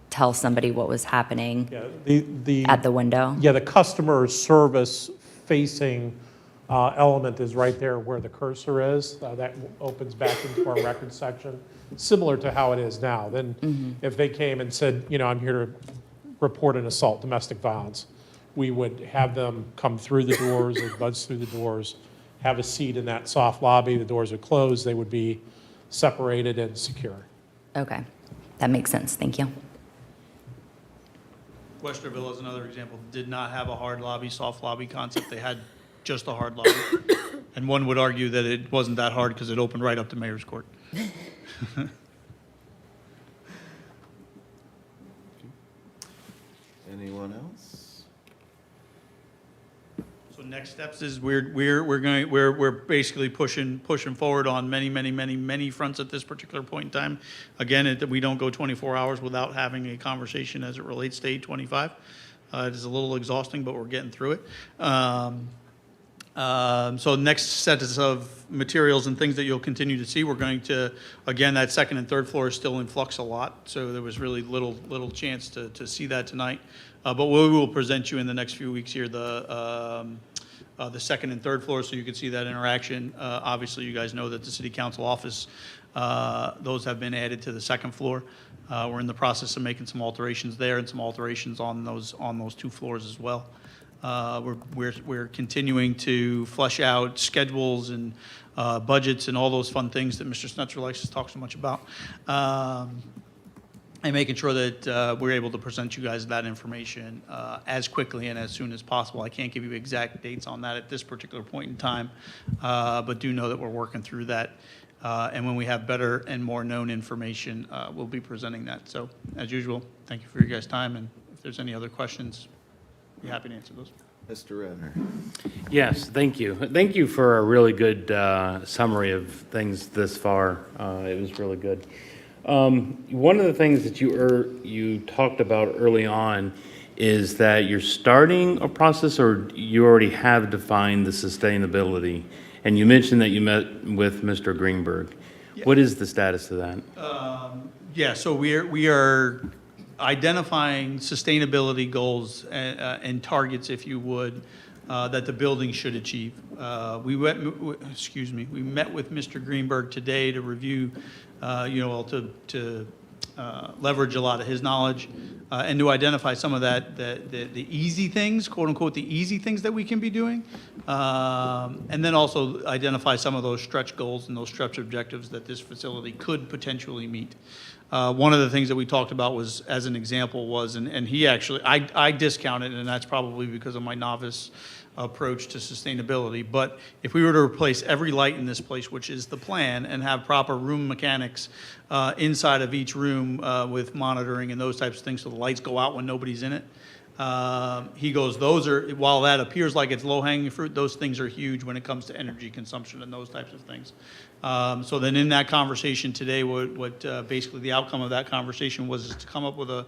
tell somebody what was happening at the window? Yeah, the customer service facing element is right there where the cursor is. That opens back into our record section, similar to how it is now. Then if they came and said, I'm here to report an assault, domestic violence, we would have them come through the doors or buzz through the doors, have a seat in that soft lobby. The doors are closed. They would be separated and secure. Okay, that makes sense. Thank you. Westerville, as another example, did not have a hard lobby, soft lobby concept. They had just a hard lobby. And one would argue that it wasn't that hard because it opened right up to Mayor's Court. Anyone else? So next steps is we're basically pushing forward on many fronts at this particular point in time. Again, we don't go 24 hours without having a conversation as it relates to 825. It is a little exhausting, but we're getting through it. So next set of materials and things that you'll continue to see, we're going to, again, that second and third floor is still in flux a lot, so there was really little chance to see that tonight. But we will present you in the next few weeks here the second and third floor, so you can see that interaction. Obviously, you guys know that the City Council office, those have been added to the second floor. We're in the process of making some alterations there and some alterations on those two floors as well. We're continuing to flesh out schedules and budgets and all those fun things that Mr. Snetzer likes to talk so much about, and making sure that we're able to present you guys that information as quickly and as soon as possible. I can't give you exact dates on that at this particular point in time, but do know that we're working through that. And when we have better and more known information, we'll be presenting that. So, as usual, thank you for your guys' time, and if there's any other questions, be happy to answer those. Mr. Renner? Yes, thank you. Thank you for a really good summary of things this far. It was really good. One of the things that you talked about early on is that you're starting a process, or you already have defined the sustainability. And you mentioned that you met with Mr. Greenberg. Yeah. What is the status of that? Yeah, so we are identifying sustainability goals and targets, if you would, that the building should achieve. We met with Mr. Greenberg today to review, to leverage a lot of his knowledge and to identify some of the easy things, quote unquote, the easy things that we can be doing, and then also identify some of those stretch goals and those stretch objectives that this facility could potentially meet. One of the things that we talked about was, as an example, was, and he actually, I discounted, and that's probably because of my novice approach to sustainability, but if we were to replace every light in this place, which is the plan, and have proper room mechanics inside of each room with monitoring and those types of things, so the lights go out when nobody's in it, he goes, those are, while that appears like it's low-hanging fruit, those things are huge when it comes to energy consumption and those types of things. So then in that conversation today, what basically the outcome of that conversation was is to come up with a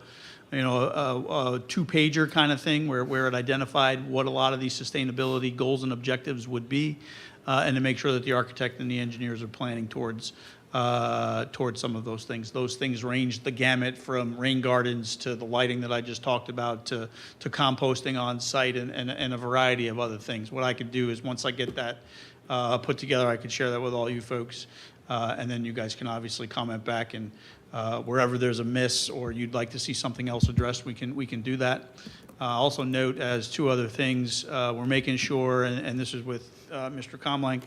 two-pager kind of thing where it identified what a lot of these sustainability goals and objectives would be, and to make sure that the architect and the engineers are planning towards some of those things. Those things range the gamut from rain gardens to the lighting that I just talked about to composting on site and a variety of other things. What I could do is once I get that put together, I could share that with all you folks, and then you guys can obviously comment back, and wherever there's a miss or you'd like to see something else addressed, we can do that. Also note as two other things, we're making sure, and this is with Mr. Comlank,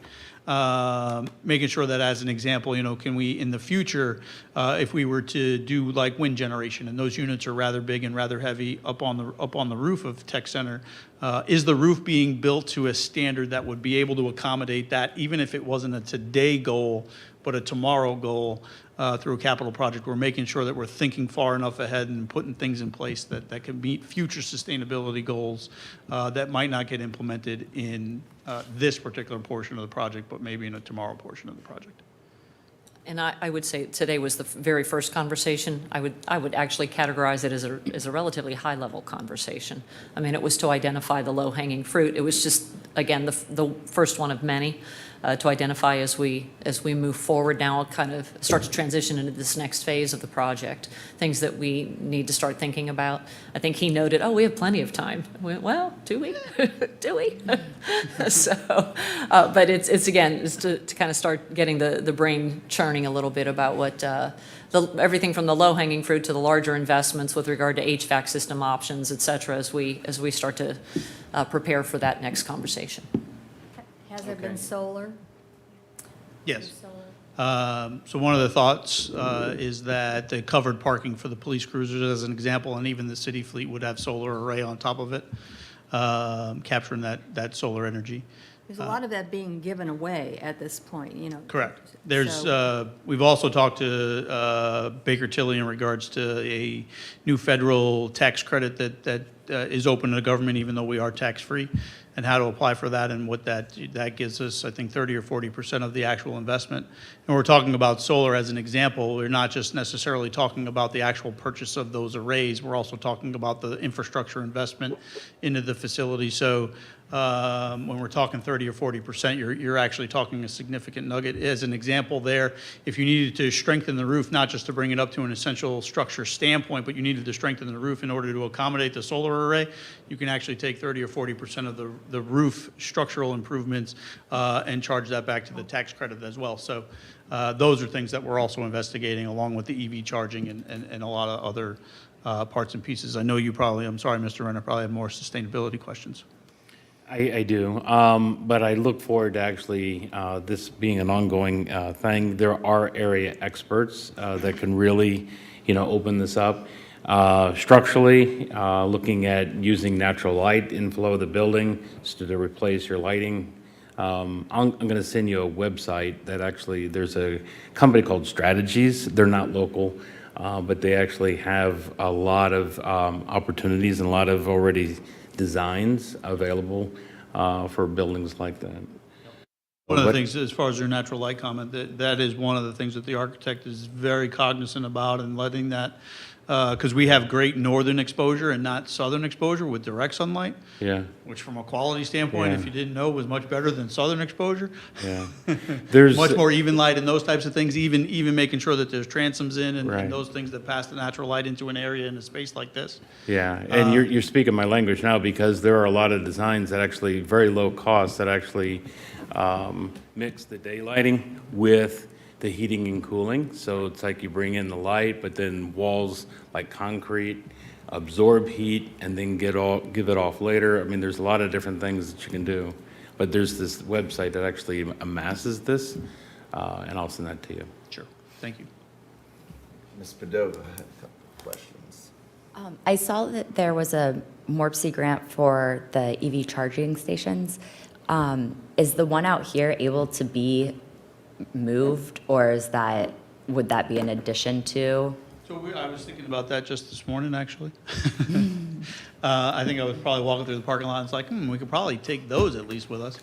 making sure that as an example, can we in the future, if we were to do like wind generation, and those units are rather big and rather heavy up on the roof of Tech Center, is the roof being built to a standard that would be able to accommodate that, even if it wasn't a today goal, but a tomorrow goal through a capital project? We're making sure that we're thinking far enough ahead and putting things in place that can meet future sustainability goals that might not get implemented in this particular portion of the project, but maybe in a tomorrow portion of the project. And I would say today was the very first conversation. I would actually categorize it as a relatively high-level conversation. I mean, it was to identify the low-hanging fruit. It was just, again, the first one of many to identify as we move forward now, kind of start to transition into this next phase of the project, things that we need to start thinking about. I think he noted, we have plenty of time. I went, well, do we? Do we? So, but it's to kind of start getting the brain churning a little bit about what everything from the low-hanging fruit to the larger investments with regard to HVAC system options, et cetera, as we start to prepare for that next conversation. Has there been solar? Yes. So one of the thoughts is that the covered parking for the police cruisers, as an example, and even the city fleet would have solar array on top of it, capturing that solar energy. There's a lot of that being given away at this point, Correct. There's, So- we've also talked to Baker Tilly in regards to a new federal tax credit that is open to the government, even though we are tax-free, and how to apply for that, and what that gives us, I think 30 or 40% of the actual investment. And we're talking about solar as an example. We're not just necessarily talking about the actual purchase of those arrays. We're also talking about the infrastructure investment into the facility. So when we're talking 30 or 40%, you're actually talking a significant nugget. As an example there, if you needed to strengthen the roof, not just to bring it up to an essential structure standpoint, but you needed to strengthen the roof in order to accommodate the solar array, you can actually take 30 or 40% of the roof structural improvements and charge that back to the tax credit as well. So those are things that we're also investigating, along with the EV charging and a lot of other parts and pieces. I know you probably, I'm sorry, Mr. Renner, probably have more sustainability questions. I do, but I look forward to actually this being an ongoing thing. There are area experts that can really, open this up. Structurally, looking at using natural light inflow of the building to replace your lighting. I'm going to send you a website that actually, there's a company called Strategies. They're not local, but they actually have a lot of opportunities and a lot of already designs available for buildings like that. One of the things, as far as your natural light comment, that is one of the things that the architect is very cognizant about, and letting that, because we have great northern exposure and not southern exposure with direct sunlight. Yeah. Which from a quality standpoint, Yeah. if you didn't know, was much better than southern exposure. Yeah. There's Much more even light and those types of things, even making sure that there's transoms in Right. and those things that pass the natural light into an area in a space like this. Yeah, and you're speaking my language now, because there are a lot of designs that actually, very low cost, that actually mix the daylighting with the heating and cooling. So it's like you bring in the light, but then walls like concrete absorb heat and then give it off later. I mean, there's a lot of different things that you can do. But there's this website that actually amasses this, and I'll send that to you. Sure, thank you. Ms. Padova had a couple of questions. I saw that there was a MORPC grant for the EV charging stations. Is the one out here able to be moved, or would that be in addition to? So I was thinking about that just this morning, actually. I think I was probably walking through the parking lot, and it's like, we could probably take those at least with us.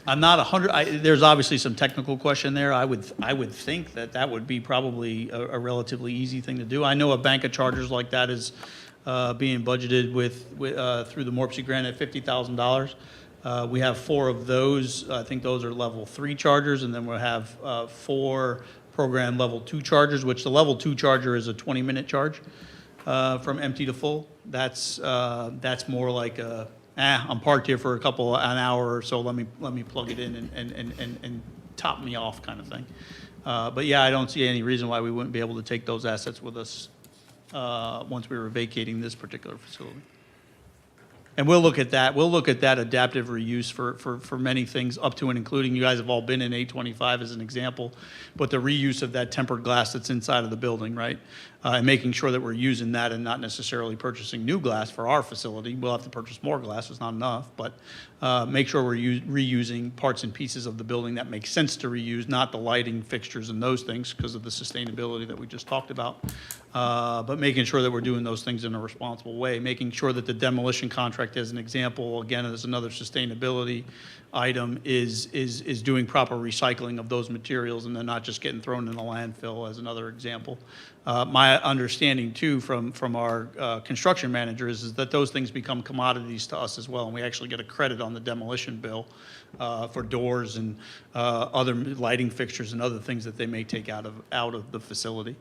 I'm not 100, there's obviously some technical question there. I would think that would be probably a relatively easy thing to do. I know a bank of chargers like that is being budgeted through the MORPC grant at $50,000. We have 4 of those. I think those are level 3 chargers, and then we'll have 4 program level 2 chargers, which the level 2 charger is a 20-minute charge from empty to full. That's more like I'm parked here for an hour or so. Let me plug it in and top me off kind of thing. But yeah, I don't see any reason why we wouldn't be able to take those assets with us once we were vacating this particular facility. And we'll look at that. We'll look at that adaptive reuse for many things, up to and including, you guys have all been in 825 as an example, but the reuse of that tempered glass that's inside of the building, right? And making sure that we're using that and not necessarily purchasing new glass for our facility. We'll have to purchase more glass, it's not enough, but make sure we're reusing parts and pieces of the building that make sense to reuse, not the lighting fixtures and those things because of the sustainability that we just talked about. But making sure that we're doing those things in a responsible way, making sure that the demolition contract, as an example, again, as another sustainability item, is doing proper recycling of those materials and they're not just getting thrown in a landfill, as another example. My understanding too from our construction managers is that those things become commodities to us as well, and we actually get a credit on the demolition bill for doors and other lighting fixtures and other things that they may take out of the facility.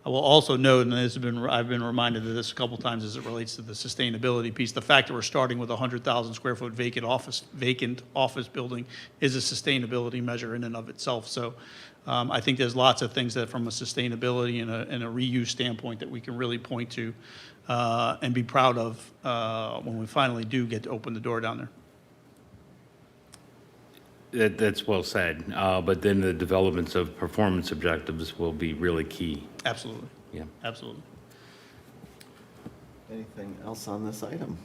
I will also note, and I've been reminded of this a couple times as it relates to the sustainability piece, the fact that we're starting with a 100,000 square foot vacant office building is a sustainability measure in and of itself. So I think there's lots of things that from a sustainability and a reuse standpoint that we can really point to and be proud of when we finally do get to open the door down there. That's well said. But then the developments of performance objectives will be really key. Absolutely. Yeah. Absolutely. Anything else on this item?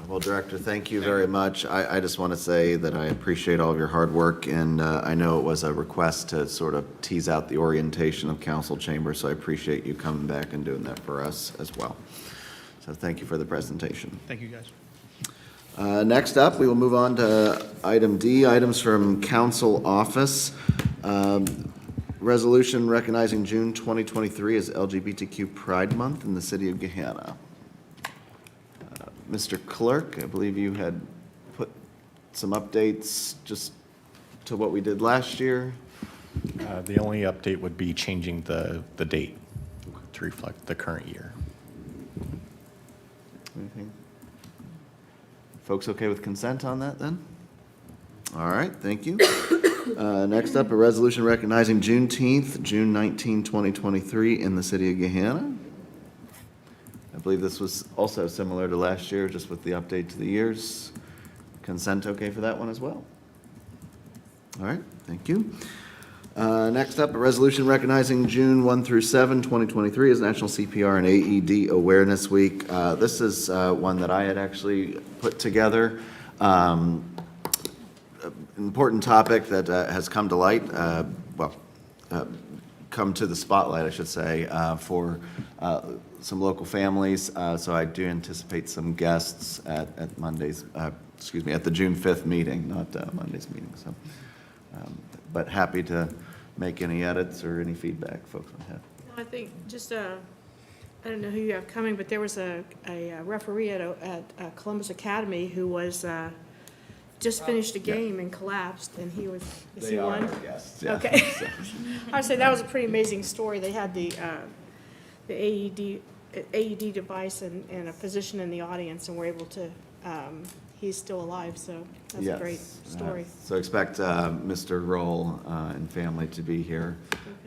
Well, Director, thank you very much. I just want to say that I appreciate all of your hard work, and I know it was a request to sort of tease out the orientation of council chambers, so I appreciate you coming back and doing that for us as well. So thank you for the presentation. Thank you, guys. Next up, we will move on to item D, items from council office. Resolution recognizing June 2023 as LGBTQ Pride Month in the city of Gahanna. Mr. Clerk, I believe you had put some updates just to what we did last year. The only update would be changing the date to reflect the current year. Anything? Folks okay with consent on that then? All right, thank you. Next up, a resolution recognizing Juneteenth, June 19, 2023 in the city of Gahanna. I believe this was also similar to last year, just with the update to the years. Consent okay for that one as well? All right, thank you. Next up, a resolution recognizing June 1 through 7, 2023 as National CPR and AED Awareness Week. This is one that I had actually put together. Important topic that has come to light, come to the spotlight, I should say, for some local families. So I do anticipate some guests at Monday's, at the June 5th meeting, not Monday's meeting. So, but happy to make any edits or any feedback folks might have. I think just, I don't know who you have coming, but there was a referee at Columbus Academy who was just finished a game and collapsed, and he was, is he one? Guests, yeah. Okay. I say that was a pretty amazing story. They had the AED device and a physician in the audience, and were able to, he's still alive, so that's a great story. So expect Mr. Roll and family to be here.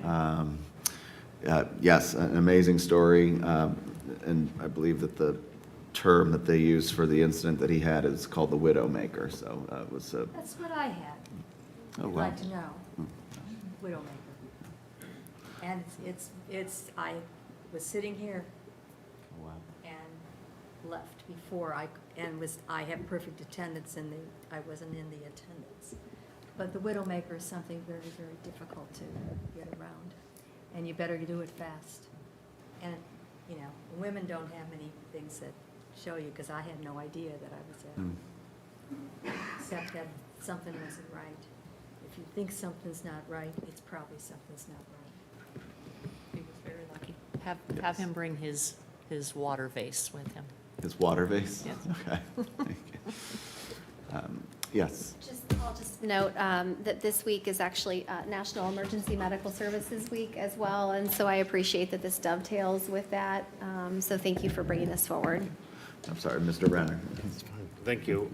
Okay. Yes, an amazing story, and I believe that the term that they use for the incident that he had is called the Widowmaker, so it was a... That's what I had. Oh, I'd well. like to know. Widowmaker. And I was sitting here Wow. and left before I have perfect attendance I wasn't in the attendance. But the Widowmaker is something very, very difficult to get around, and you better do it fast. And, you know, women don't have many things that show you, because I had no idea that I was there, except that something wasn't right. If you think something's not right, it's probably something's not right. He was very lucky. Have him bring his water vase with him. His water vase? Yes. Okay. Thank you. Yes. I'll just note that this week is actually National Emergency Medical Services Week as well, and so I appreciate that this dovetails with that. So thank you for bringing this forward. I'm sorry, Mr. Renner. Thank you.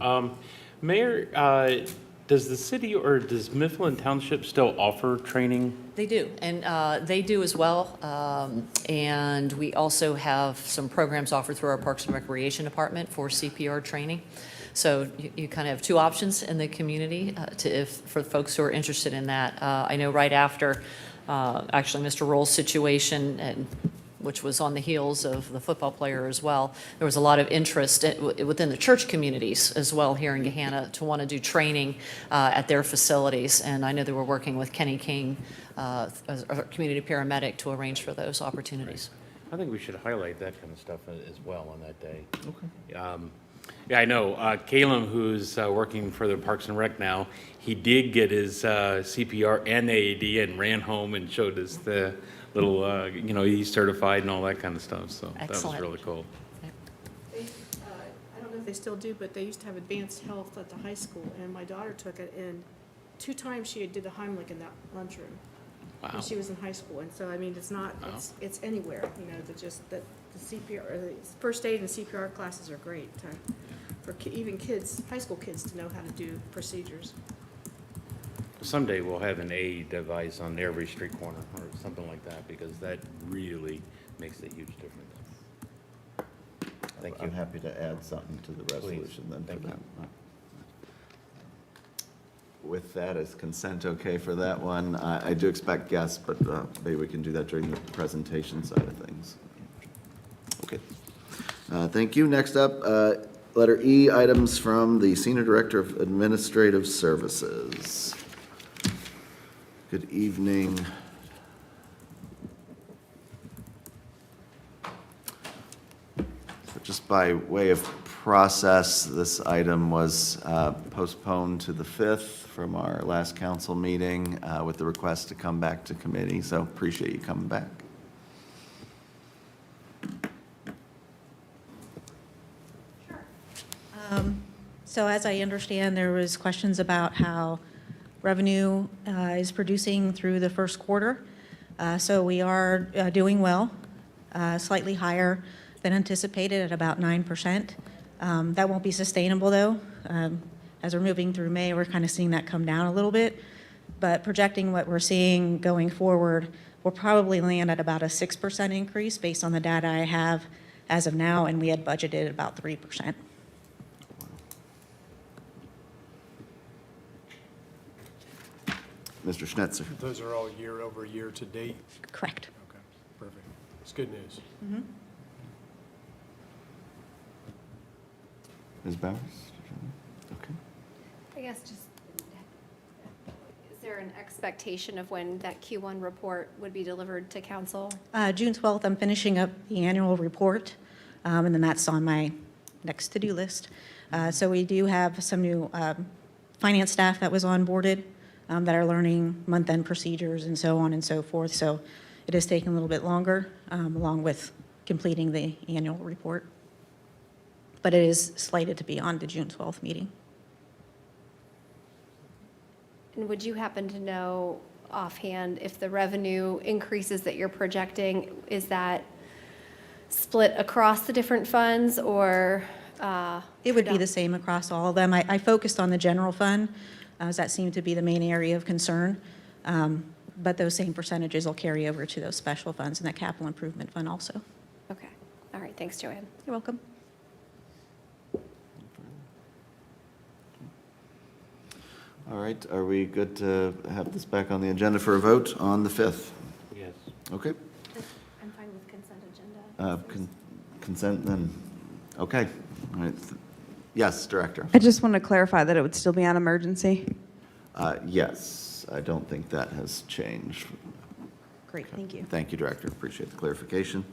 Mayor, does the city or does Mifflin Township still offer training? They do, and they do as well. And we also have some programs offered through our Parks and Recreation Department for CPR training. So you kind of have two options in the community for folks who are interested in that. I know right after, actually, Mr. Roll's situation, which was on the heels of the football player as well, there was a lot of interest within the church communities as well here in Gahanna to want to do training at their facilities. And I know they were working with Kenny King, as our community paramedic, to arrange for those opportunities. I think we should highlight that kind of stuff as well on that day. Okay. Yeah, I know. Caleb, who's working for the Parks and Rec now, he did get his CPR and AED and ran home and showed us the little, he's certified and all that kind of stuff. So that was Excellent. really cool. I don't know if they still do, but they used to have advanced health at the high school, and my daughter took it, and 2 times she did the Heimlich in that lunchroom. Wow. When she was in high school, and so, I mean, it's not, Wow. it's anywhere, that the CPR, or the first aid and CPR classes are great for even kids, high school kids, to know how to do procedures. Someday we'll have an AED device on every street corner or something like that, because that really makes a huge difference. Thank you. I'm happy to add something to the resolution then for Thank that. With that, is consent okay for that one? I do expect guests, but maybe we can do that during the presentation side of things. Okay. Thank you. Next up, letter E, items from the Senior Director of Administrative Services. Good evening. So just by way of process, this item was postponed to the 5th from our last council meeting with the request to come back to committee, so appreciate you coming back. So as I understand, there was questions about how revenue is producing through the first quarter. So we are doing well, slightly higher than anticipated at about 9%. That won't be sustainable, though. As we're moving through May, we're kind of seeing that come down a little bit. But projecting what we're seeing going forward, we'll probably land at about a 6% increase based on the data I have as of now, and we had budgeted about 3%. Mr. Schnetzer. Those are all year over year to date? Correct. Okay, perfect. It's good news. Ms. Bowers? Okay. I guess just, is there an expectation of when that Q1 report would be delivered to council? June 12th, I'm finishing up the annual report, and then that's on my next to-do list. So we do have some new finance staff that was onboarded that are learning month-end procedures and so on and so forth. So it is taking a little bit longer, along with completing the annual report. But it is slated to be on the June 12th meeting. And would you happen to know offhand if the revenue increases that you're projecting, is that split across the different funds, or? It would be the same across all of them. I focused on the general fund, as that seemed to be the main area of concern. But those same percentages will carry over to those special funds and that capital improvement fund also. Okay. All right. Thanks, Joanne. You're welcome. All right, are we good to have this back on the agenda for a vote on the 5th? Yes. Okay. I'm fine with consent agenda. Consent then, okay. All right. Yes, Director. I just want to clarify that it would still be on emergency. Yes, I don't think that has changed. Great, thank you. Thank you, Director. Appreciate the clarification.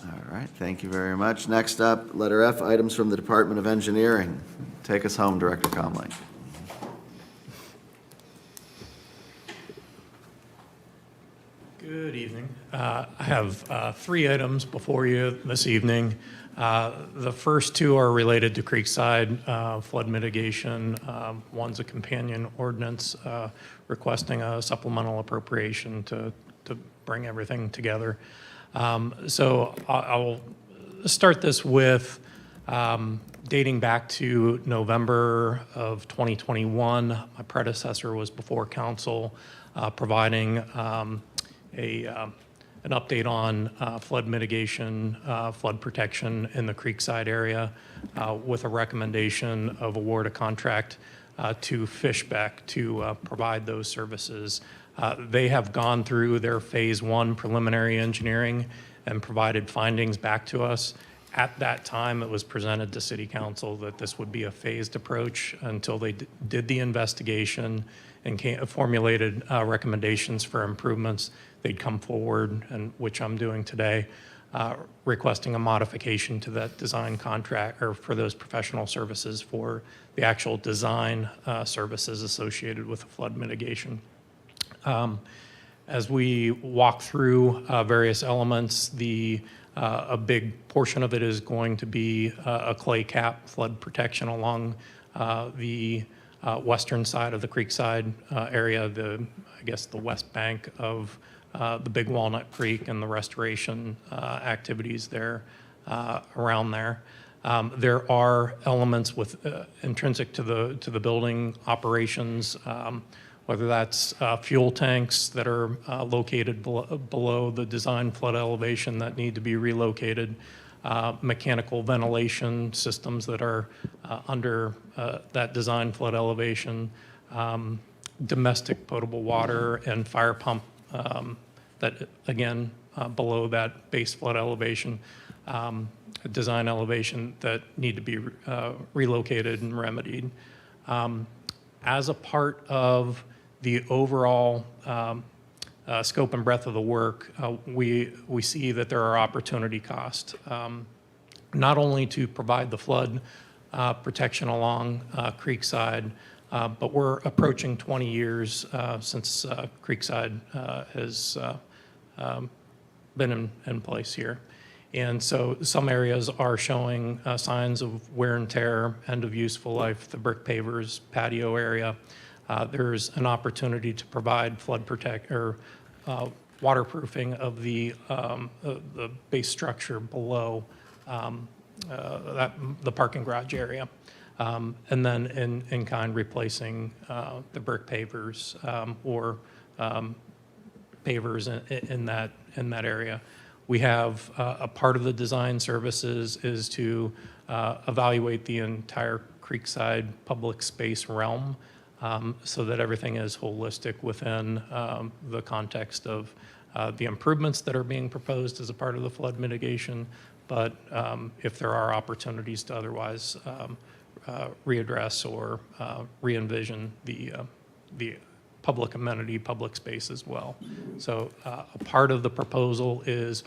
All right, thank you very much. Next up, letter F, items from the Department of Engineering. Take us home, Director Comley. Good evening. I have 3 items before you this evening. The first 2 are related to Creekside flood mitigation. One's a companion ordinance requesting a supplemental appropriation to bring everything together. So I'll start this with dating back to November of 2021. My predecessor was before council providing an update on flood mitigation, flood protection in the Creekside area with a recommendation of award a contract to Fishbeck to provide those services. They have gone through their phase 1 preliminary engineering and provided findings back to us. At that time, it was presented to City Council that this would be a phased approach until they did the investigation and formulated recommendations for improvements. They'd come forward, and which I'm doing today, requesting a modification to that design contract or for those professional services for the actual design services associated with the flood mitigation. As we walk through various elements, a big portion of it is going to be a clay cap flood protection along the western side of the Creekside area, I guess the west bank of the Big Walnut Creek and the restoration activities there around there. There are elements with intrinsic to the building operations, whether that's fuel tanks that are located below the design flood elevation that need to be relocated, mechanical ventilation systems that are under that design flood elevation, domestic potable water and fire pump that, again, below that base flood elevation, design elevation that need to be relocated and remedied. As a part of the overall scope and breadth of the work, we see that there are opportunity costs, not only to provide the flood protection along Creekside, but we're approaching 20 years since Creekside has been in place here. And so some areas are showing signs of wear and tear, end of useful life, the brick pavers, patio area. There's an opportunity to provide flood protect or waterproofing of the base structure below the parking garage area. And then in kind replacing the brick pavers or pavers in that area. We have a part of the design services is to evaluate the entire Creekside public space realm so that everything is holistic within the context of the improvements that are being proposed as a part of the flood mitigation, but if there are opportunities to otherwise readdress or re-envision the public amenity, public space as well. So a part of the proposal is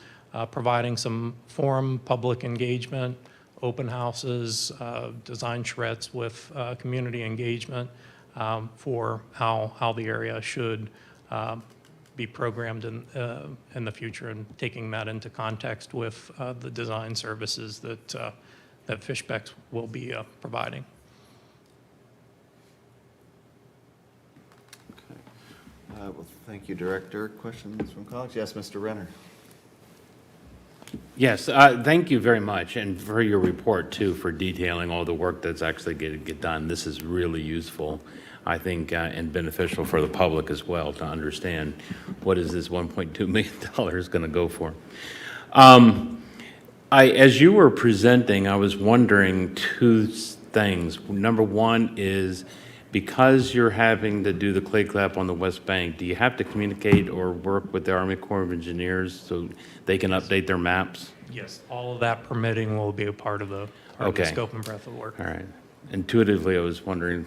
providing some forum public engagement, open houses, design charrettes with community engagement for how the area should be programmed in the future, and taking that into context with the design services that Fishbeck will be providing. Well, thank you, Director. Questions from colleagues? Yes, Mr. Renner. Yes, thank you very much, and for your report, too, for detailing all the work that's actually get done. This is really useful, I think, and beneficial for the public as well to understand what is this $1.2 million going to go for. As you were presenting, I was wondering 2 things. Number one is, because you're having to do the clay clap on the west bank, do you have to communicate or work with the Army Corps of Engineers so they can update their maps? Yes, all of that permitting will be a part of the Okay. scope and breadth of work. All right. Intuitively, I was wondering,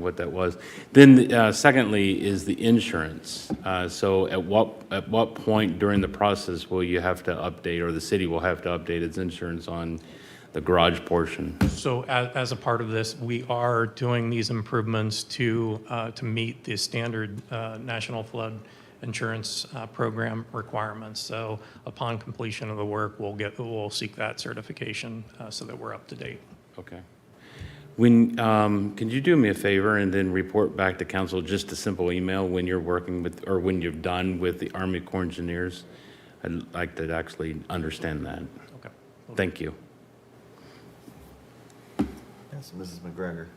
what that was. Then, secondly, is the insurance. So at what point during the process will you have to update, or the city will have to update its insurance on the garage portion? So as a part of this, we are doing these improvements to meet the standard National Flood Insurance Program requirements. So upon completion of the work, we'll seek that certification so that we're up to date. Okay. When, can you do me a favor and then report back to council, just a simple email when you're working with, or when you're done with the Army Corps Engineers? I'd like to actually understand that. Okay. Thank you. Yes, Mrs. McGregor.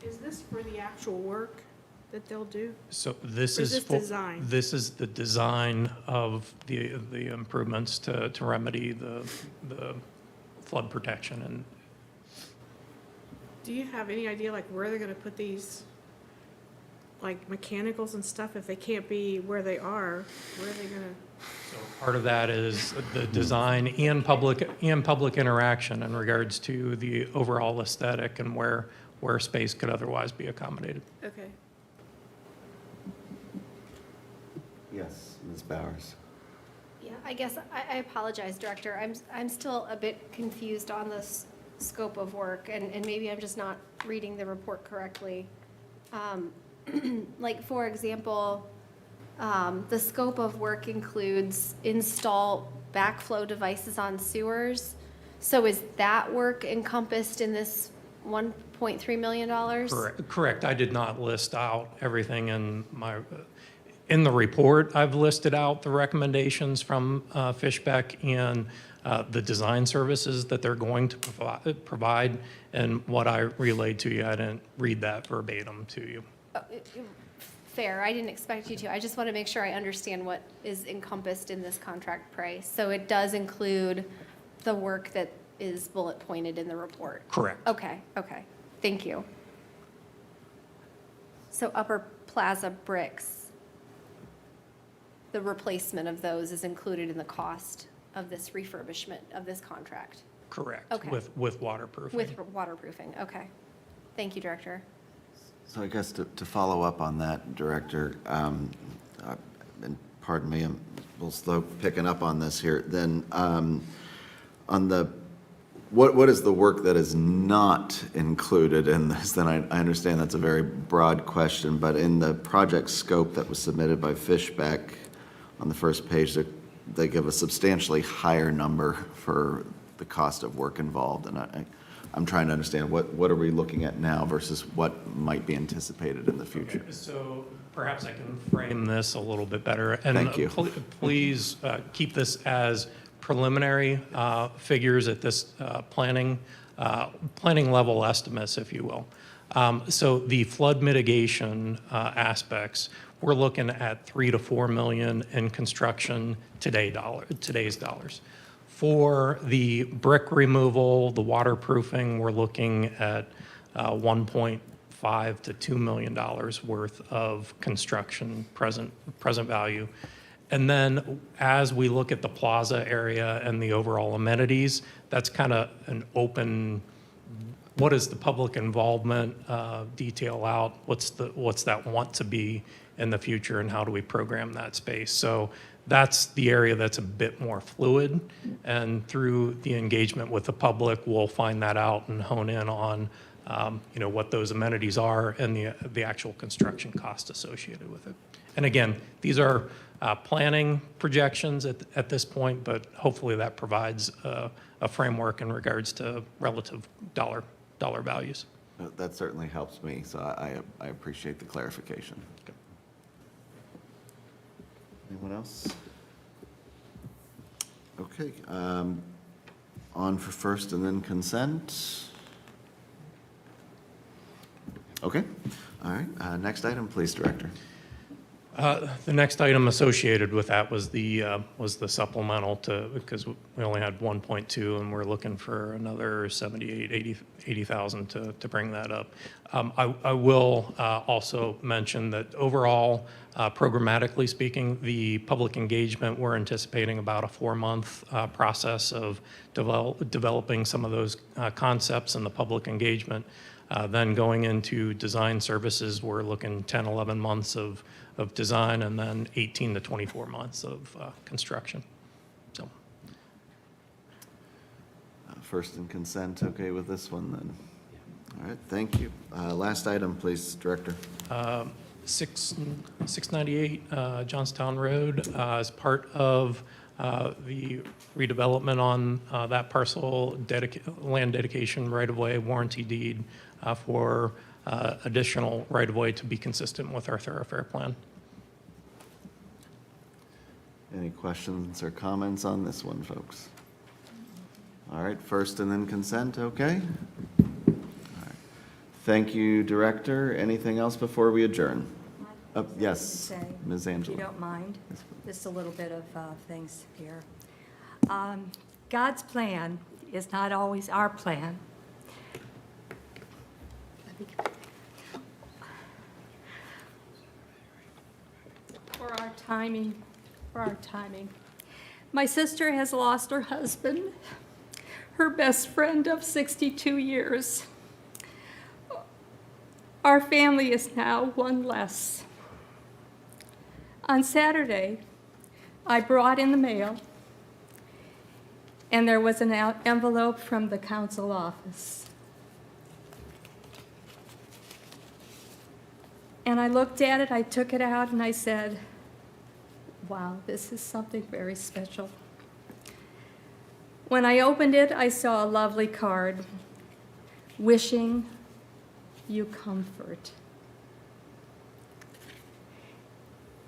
Is this for the actual work that they'll do? So this Or is this for, design? this is the design of the improvements to remedy the flood protection. And Do you have any idea like where they're gonna put these, like mechanicals and stuff, if they can't be where they are, where are they gonna? so part of that is the design and public interaction in regards to the overall aesthetic and where space could otherwise be accommodated. Okay. Yes, Ms. Bowers. Yeah, I guess, I apologize, Director. I'm still a bit confused on this scope of work, and maybe I'm just not reading the report correctly. Like, for example, the scope of work includes install backflow devices on sewers. So is that work encompassed in this $1.3 million? Correct. I did not list out everything in the report. I've listed out the recommendations from Fishbeck and the design services that they're going to provide. And what I relayed to you, I didn't read that verbatim to you. Fair, I didn't expect you to. I just want to make sure I understand what is encompassed in this contract price. So it does include the work that is bullet pointed in the report? Correct. Okay, thank you. So Upper Plaza bricks, the replacement of those is included in the cost of this refurbishment of this contract? Correct. Okay. With waterproofing. With waterproofing, okay. Thank you, Director. So I guess to follow up on that, Director, and pardon me, I'm a little slow picking up on this here, then on the, what is the work that is not included in this? Then I understand that's a very broad question, but in the project scope that was submitted by Fishbeck, on the first page, they give a substantially higher number for the cost of work involved, and I'm trying to understand what are we looking at now versus what might be anticipated in the future. So perhaps I can frame this a little bit better. And Thank you. Please keep this as preliminary figures at this planning level estimates, if you will. So the flood mitigation aspects, we're looking at $3 to $4 million in construction today's dollars. For the brick removal, the waterproofing, we're looking at $1.5 to $2 million worth of construction present value. And then as we look at the plaza area and the overall amenities, that's kind of an open, what is the public involvement detail out? What's that want to be in the future, and how do we program that space? So that's the area that's a bit more fluid, and through the engagement with the public, we'll find that out and hone in on what those amenities are and the actual construction cost associated with it. And again, these are planning projections at this point, but hopefully that provides a framework in regards to relative dollar values. That certainly helps me, so I appreciate the clarification. Anyone else? Okay, on for first and then consent. Okay, all right, next item, please, Director. The next item associated with that was the supplemental because we only had 1.2 and we're looking for another 80,000 to bring that up. I will also mention that overall, programmatically speaking, the public engagement, we're anticipating about a 4-month process of developing some of those concepts in the public engagement. Then going into design services, we're looking 10, 11 months of design and then 18 to 24 months of construction. So, First and consent, okay with this one then? All right, thank you. Last item, please, Director. 698 Johnstown Road, as part of the redevelopment on that parcel, land dedication right-of-way warranty deed for additional right-of-way to be consistent with our thoroughfare plan. Any questions or comments on this one, folks? All right, first and then consent, okay? All right. Thank you, Director. Anything else before we adjourn? Yes, Say, Ms. if Angela. you don't mind, just a little bit of things here. God's plan is not always our plan. For our timing. My sister has lost her husband, her best friend of 62 years. Our family is now one less. On Saturday, I brought in the mail, and there was an envelope from the council office. And I looked at it, I took it out, and I said, wow, this is something very special. When I opened it, I saw a lovely card, wishing you comfort.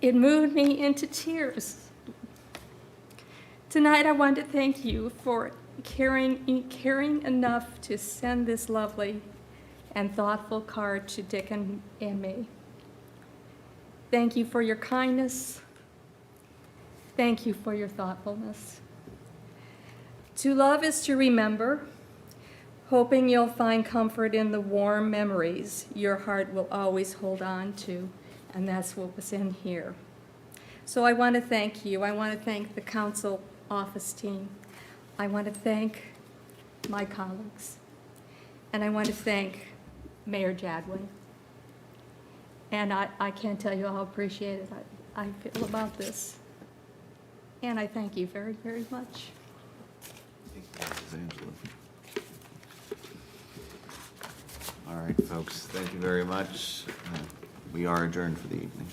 It moved me into tears. Tonight I want to thank you for caring enough to send this lovely and thoughtful card to Dick and me. Thank you for your kindness. Thank you for your thoughtfulness. To love is to remember, hoping you'll find comfort in the warm memories your heart will always hold on to, and that's what was in here. So I want to thank you. I want to thank the council office team. I want to thank my colleagues. And I want to thank Mayor Jadwin. And I can't tell you how appreciated I feel about this. And I thank you very, very much. Ms. Angela. All right, folks, thank you very much. We are adjourned for the evening.